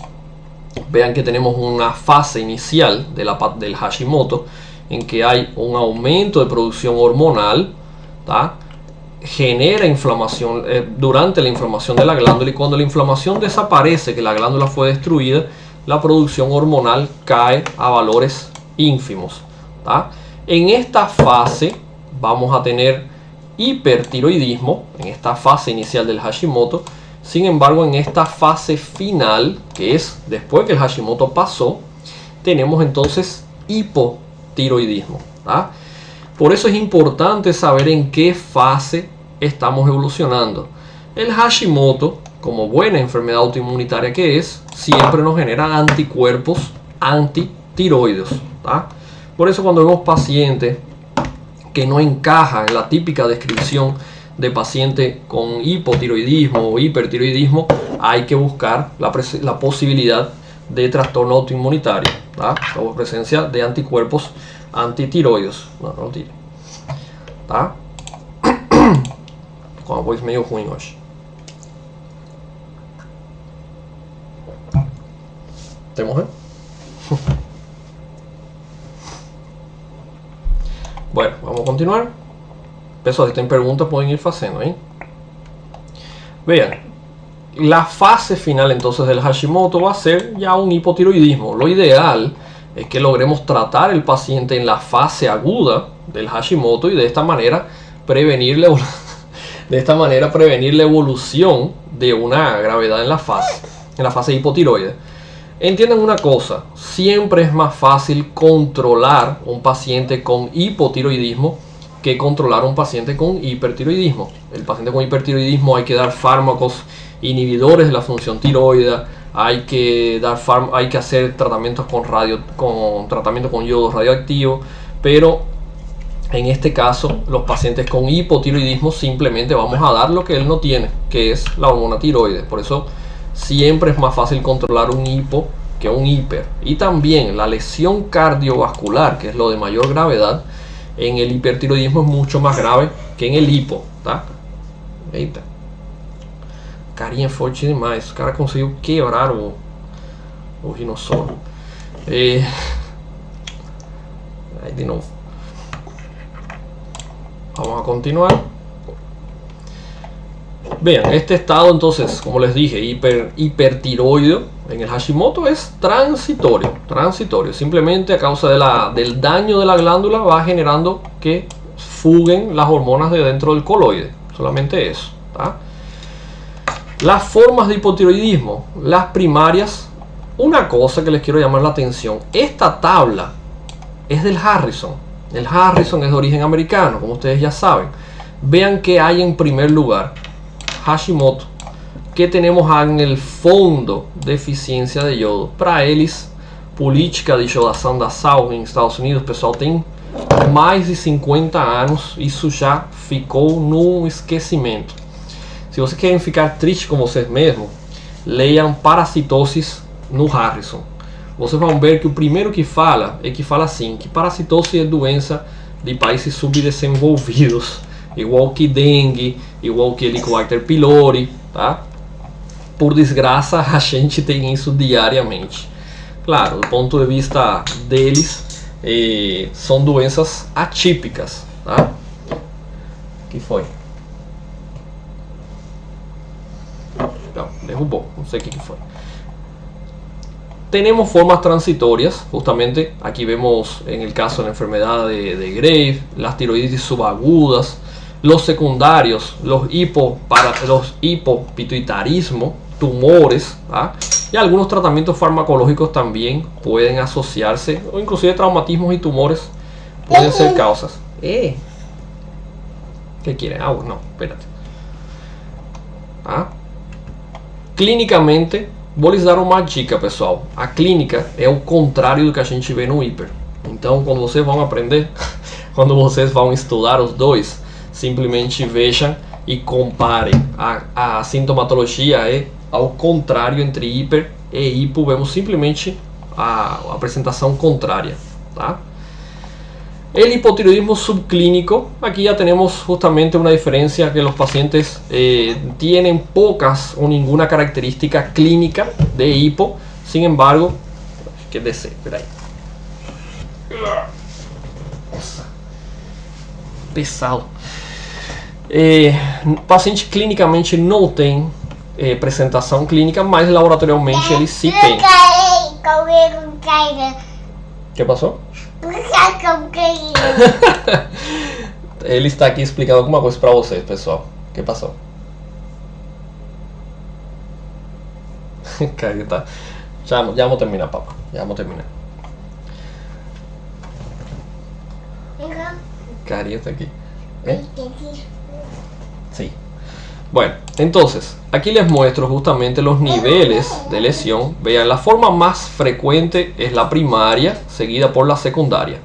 Vean que tenemos una fase inicial del Hashimoto en que hay un aumento de producción hormonal, ¿tá? Genera inflamación durante la inflamación de la glándula, y cuando la inflamación desaparece, que la glándula fue destruida, la producción hormonal cae a valores ínfimos, ¿tá? En esta fase vamos a tener hipertiroidismo, en esta fase inicial del Hashimoto. Sin embargo, en esta fase final, que es después que el Hashimoto pasó, tenemos entonces hipotiroidismo, ¿tá? Por eso es importante saber en qué fase estamos evolucionando. El Hashimoto, como buena enfermedad autoinmunitaria que es, siempre nos genera anticuerpos antitiroides, ¿tá? Por eso cuando vemos pacientes que no encajan en la típica descripción de paciente con hipotiroidismo o hipertiroidismo, hay que buscar la posibilidad de trastorno autoinmunitario, tá? La presencia de anticuerpos antitiroides. Não tire, tá? Com a voz meio ruim hoje. ¿Temos, Bueno, vamos a continuar. Pessoal, si tienen preguntas pueden ir haciendo, ¿eh? Vean, la fase final entonces del Hashimoto va a ser ya un hipotiroidismo. Lo ideal es que logremos tratar el paciente en la fase aguda del Hashimoto y de esta manera prevenir la evolución de una gravedad en la fase hipotiroide. Entiendan una cosa, siempre es más fácil controlar un paciente con hipotiroidismo que controlar un paciente con hipertiroidismo. El paciente con hipertiroidismo hay que dar fármacos inhibidores de la función tiroidea, hay que hacer tratamientos tratamiento con yodo radioactivo, pero en este caso los pacientes con hipotiroidismo simplemente vamos a dar lo que él no tiene, que es la hormona tiroides. Por eso siempre es más fácil controlar un hipo que un hiper. Y también la lesión cardiovascular, que es lo de mayor gravedad, en el hipertiroidismo es mucho más grave que en el hipo, tá? Eita. Carinha forte demais. O cara conseguiu quebrar o rinossoro. Aí de novo. Vamos a continuar. Vean, este estado entonces, como les dije, hipertiroideo en el Hashimoto es transitorio, simplemente a causa del daño de la glándula va generando que fuguen las hormonas de dentro del coloide, solamente eso, ¿tá? Las formas de hipotiroidismo, las primarias, una cosa que les quiero llamar la atención, esta tabla es del Harrison, el Harrison es de origen americano, como ustedes ya saben. Vean que hay en primer lugar Hashimoto, que tenemos en el fondo deficiência de yodo. Para eles, política de iodação da sal em Estados Unidos, pessoal, tem mais de 50 anos, isso já ficou no esquecimento. Se vocês querem ficar triste com vocês mesmos, leiam Parasitosis no Harrison. Vocês vão ver que o primeiro que fala assim, que parasitose é doença de países subdesenvolvidos, igual que dengue, igual que Helicobacter pylori, tá? Por desgraça, a gente tem isso diariamente. Claro, do ponto de vista deles, são doenças atípicas, tá? O que foi? Não, derrubou, não sei o que foi. Tenemos formas transitorias, justamente aquí vemos en el caso de la enfermedad de Graves, las tiroiditis subagudas, los secundarios, los hipopituitarismo, tumores, ¿ah? Y algunos tratamientos farmacológicos también pueden asociarse, o inclusive traumatismos y tumores pueden ser causas. ¿Qué quieren? No, espérate. ¿Ah? Clínicamente, vou lhes dar uma dica, pessoal. A clínica é o contrário do que a gente vê no hiper. Então, quando vocês vão aprender, quando vocês vão estudar os dois, simplesmente vejam e comparem. A sintomatologia é ao contrário entre hiper e hipo. Vemos simplesmente a apresentação contrária, tá? El hipotiroidismo subclínico, aquí ya tenemos justamente una diferencia que los pacientes tienen pocas o ninguna característica clínica de hipo, sin embargo, que desee, espera aí. Nossa, pesado. Paciente clinicamente não tem apresentação clínica, mas laboratorialmente ele sim tem. O que passou? Ele está aqui explicando alguma coisa para vocês, pessoal. O que passou? Carita. Já vamos terminar, papá. Já vamos terminar. Carita aquí. Sí. Bueno, entonces, aquí les muestro justamente los niveles de lesión. Vean, la forma más frecuente es la primaria, seguida por la secundaria.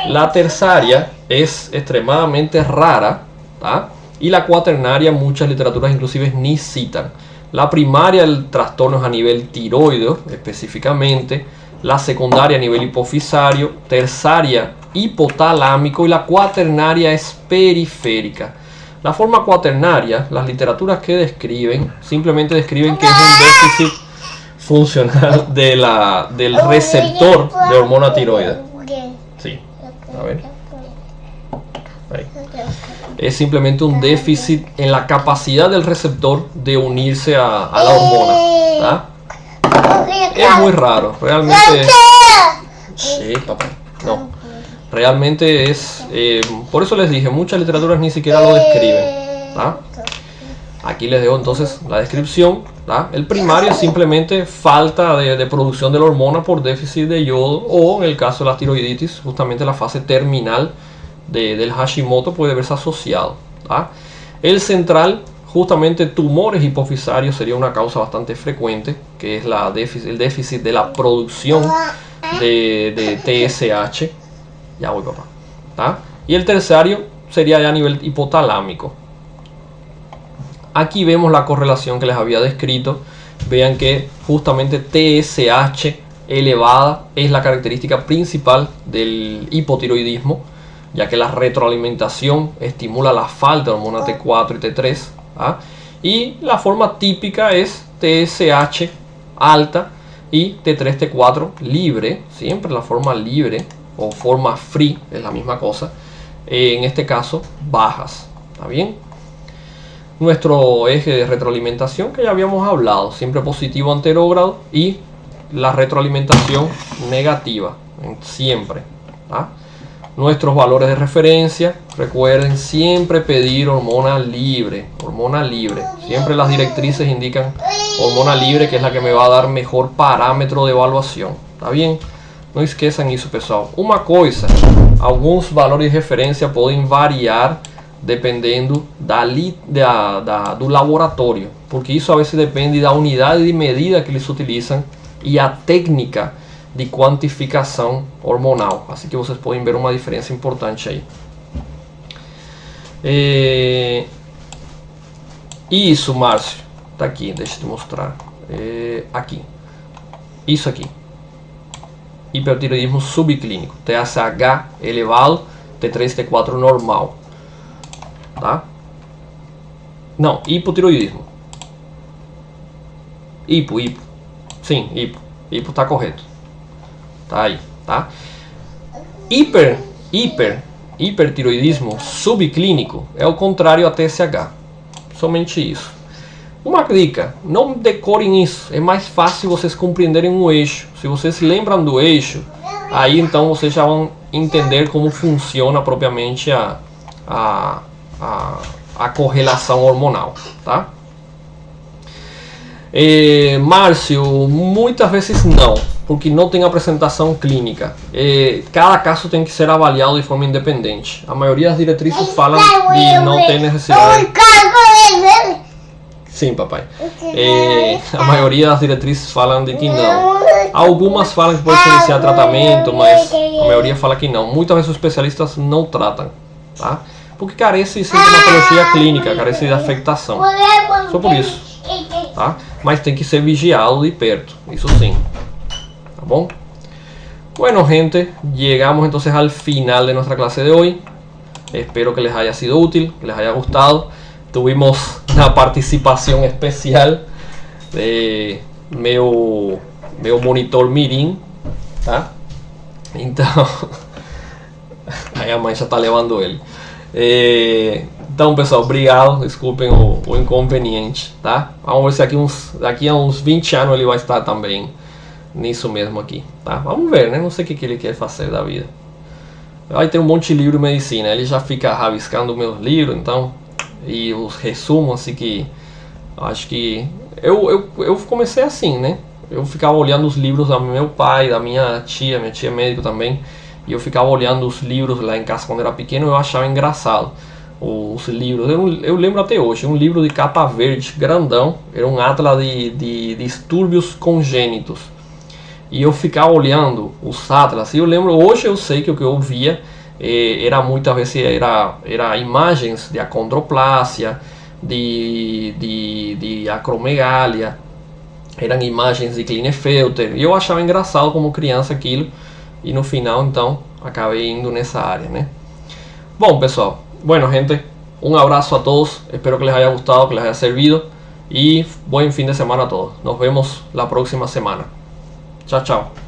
La terciaria es extremadamente rara, ¿tá? Y la cuaternaria muchas literaturas inclusive ni citan. La primaria, el trastorno es a nivel tiroideo específicamente. La secundaria a nivel hipofisario. Terciaria hipotalámico y la cuaternaria es periférica. La forma cuaternaria, las literaturas que describen, simplemente describen que es un déficit funcional del receptor de hormona tiroide. Sí, a ver. Ahí. Es simplemente un déficit en la capacidad del receptor de unirse a la hormona, ¿tá? Es muy raro, realmente. Sí, papá, no. Realmente es, por eso les dije, muchas literaturas ni siquiera lo describen, ¿tá? Aquí les dejo entonces la descripción, ¿tá? El primario es simplemente falta de producción de la hormona por déficit de yodo, o en el caso de la tiroiditis, justamente la fase terminal del Hashimoto puede verse asociado, ¿tá? El central, justamente tumores hipofisarios sería una causa bastante frecuente, que es el déficit de la producción de TSH. Ya voy, papá, ¿tá? Y el terciario sería ya a nivel hipotalámico. Aquí vemos la correlación que les había descrito. Vean que justamente TSH elevada es la característica principal del hipotiroidismo, ya que la retroalimentación estimula la falta de hormona T4 y T3, ¿tá? Y la forma típica es TSH alta y T3, T4 libre, siempre la forma libre o forma free, es la misma cosa, en este caso bajas, ¿está bien? nuestro eje de retroalimentación que ya habíamos hablado, siempre positivo anterógrado y la retroalimentación negativa, siempre. ¿Ah? Nuestros valores de referencia, recuerden siempre pedir hormona libre, siempre las directrices indican hormona libre, que es la que me va a dar mejor parámetro de evaluação, tá bem? Não esqueçam isso, pessoal. Uma coisa, alguns valores de referência podem variar dependendo do laboratório, porque isso a vezes depende da unidade de medida que eles utilizam e a técnica de quantificação hormonal. Assim que vocês podem ver uma diferença importante aí. Isso, Márcio, tá aqui, deixa eu te mostrar. Aqui, isso aqui, hipertireoidismo subclínico, TSH elevado, T3, T4 normal, tá? Não, hipotireoidismo, hipo, sim, hipo tá correto. Tá aí, tá? Hipertiroidismo subclínico é o contrário a TSH. Somente isso. Uma dica, não decorem isso. É mais fácil vocês compreenderem o eixo. Se vocês se lembram do eixo, aí então vocês já vão entender como funciona propriamente a correlação hormonal, tá? Márcio, muitas vezes não, porque não tem apresentação clínica. Cada caso tem que ser avaliado de forma independente. A maioria das diretrizes falam de não ter necessidade. Sim, papai. A maioria das diretrizes falam de que não. Algumas falam que pode se iniciar tratamento, mas a maioria fala que não. Muitas vezes os especialistas não tratam, tá? Porque carece de sintomatologia clínica, carece de afectação. Só por isso, tá? Mas tem que ser vigiado de perto, isso sim. ¿Tá bom? Bueno, gente, llegamos entonces al final de nuestra clase de hoy. Espero que les haya sido útil, que les haya gustado. Tuvimos una participación especial de meu monitor mirim, tá? Então, aí a mãe já tá levando ele. Então, pessoal, obrigado. Desculpem o inconveniente, tá? Vamos ver se daqui a uns 20 anos ele vai estar também nisso mesmo aqui, tá? Vamos ver, né? Não sei o que ele quer fazer da vida. Vai ter um monte de livro de medicina. Ele já fica rabiscando meus livros, então, e os resumos, assim que acho que eu comecei assim, né? Eu ficava olhando os livros do meu pai, da minha tia é médico também, e eu ficava olhando os livros lá em casa quando era pequeno. Eu achava engraçado os livros. Eu lembro até hoje, um livro de capa verde, grandão, era um atlas de distúrbios congênitos. E eu ficava olhando os atlas, e eu lembro, hoje eu sei que o que eu via era muitas vezes era imagens de acondroplásia, de acromegalia, eram imagens de Klinefelter, e eu achava engraçado como criança aquilo, e no final então acabei indo nessa área, né? Bom, pessoal, bueno, gente, un abrazo a todos, espero que les haya gustado, que les haya servido, y buen fin de semana a todos. Nos vemos la próxima semana. Chao, chao.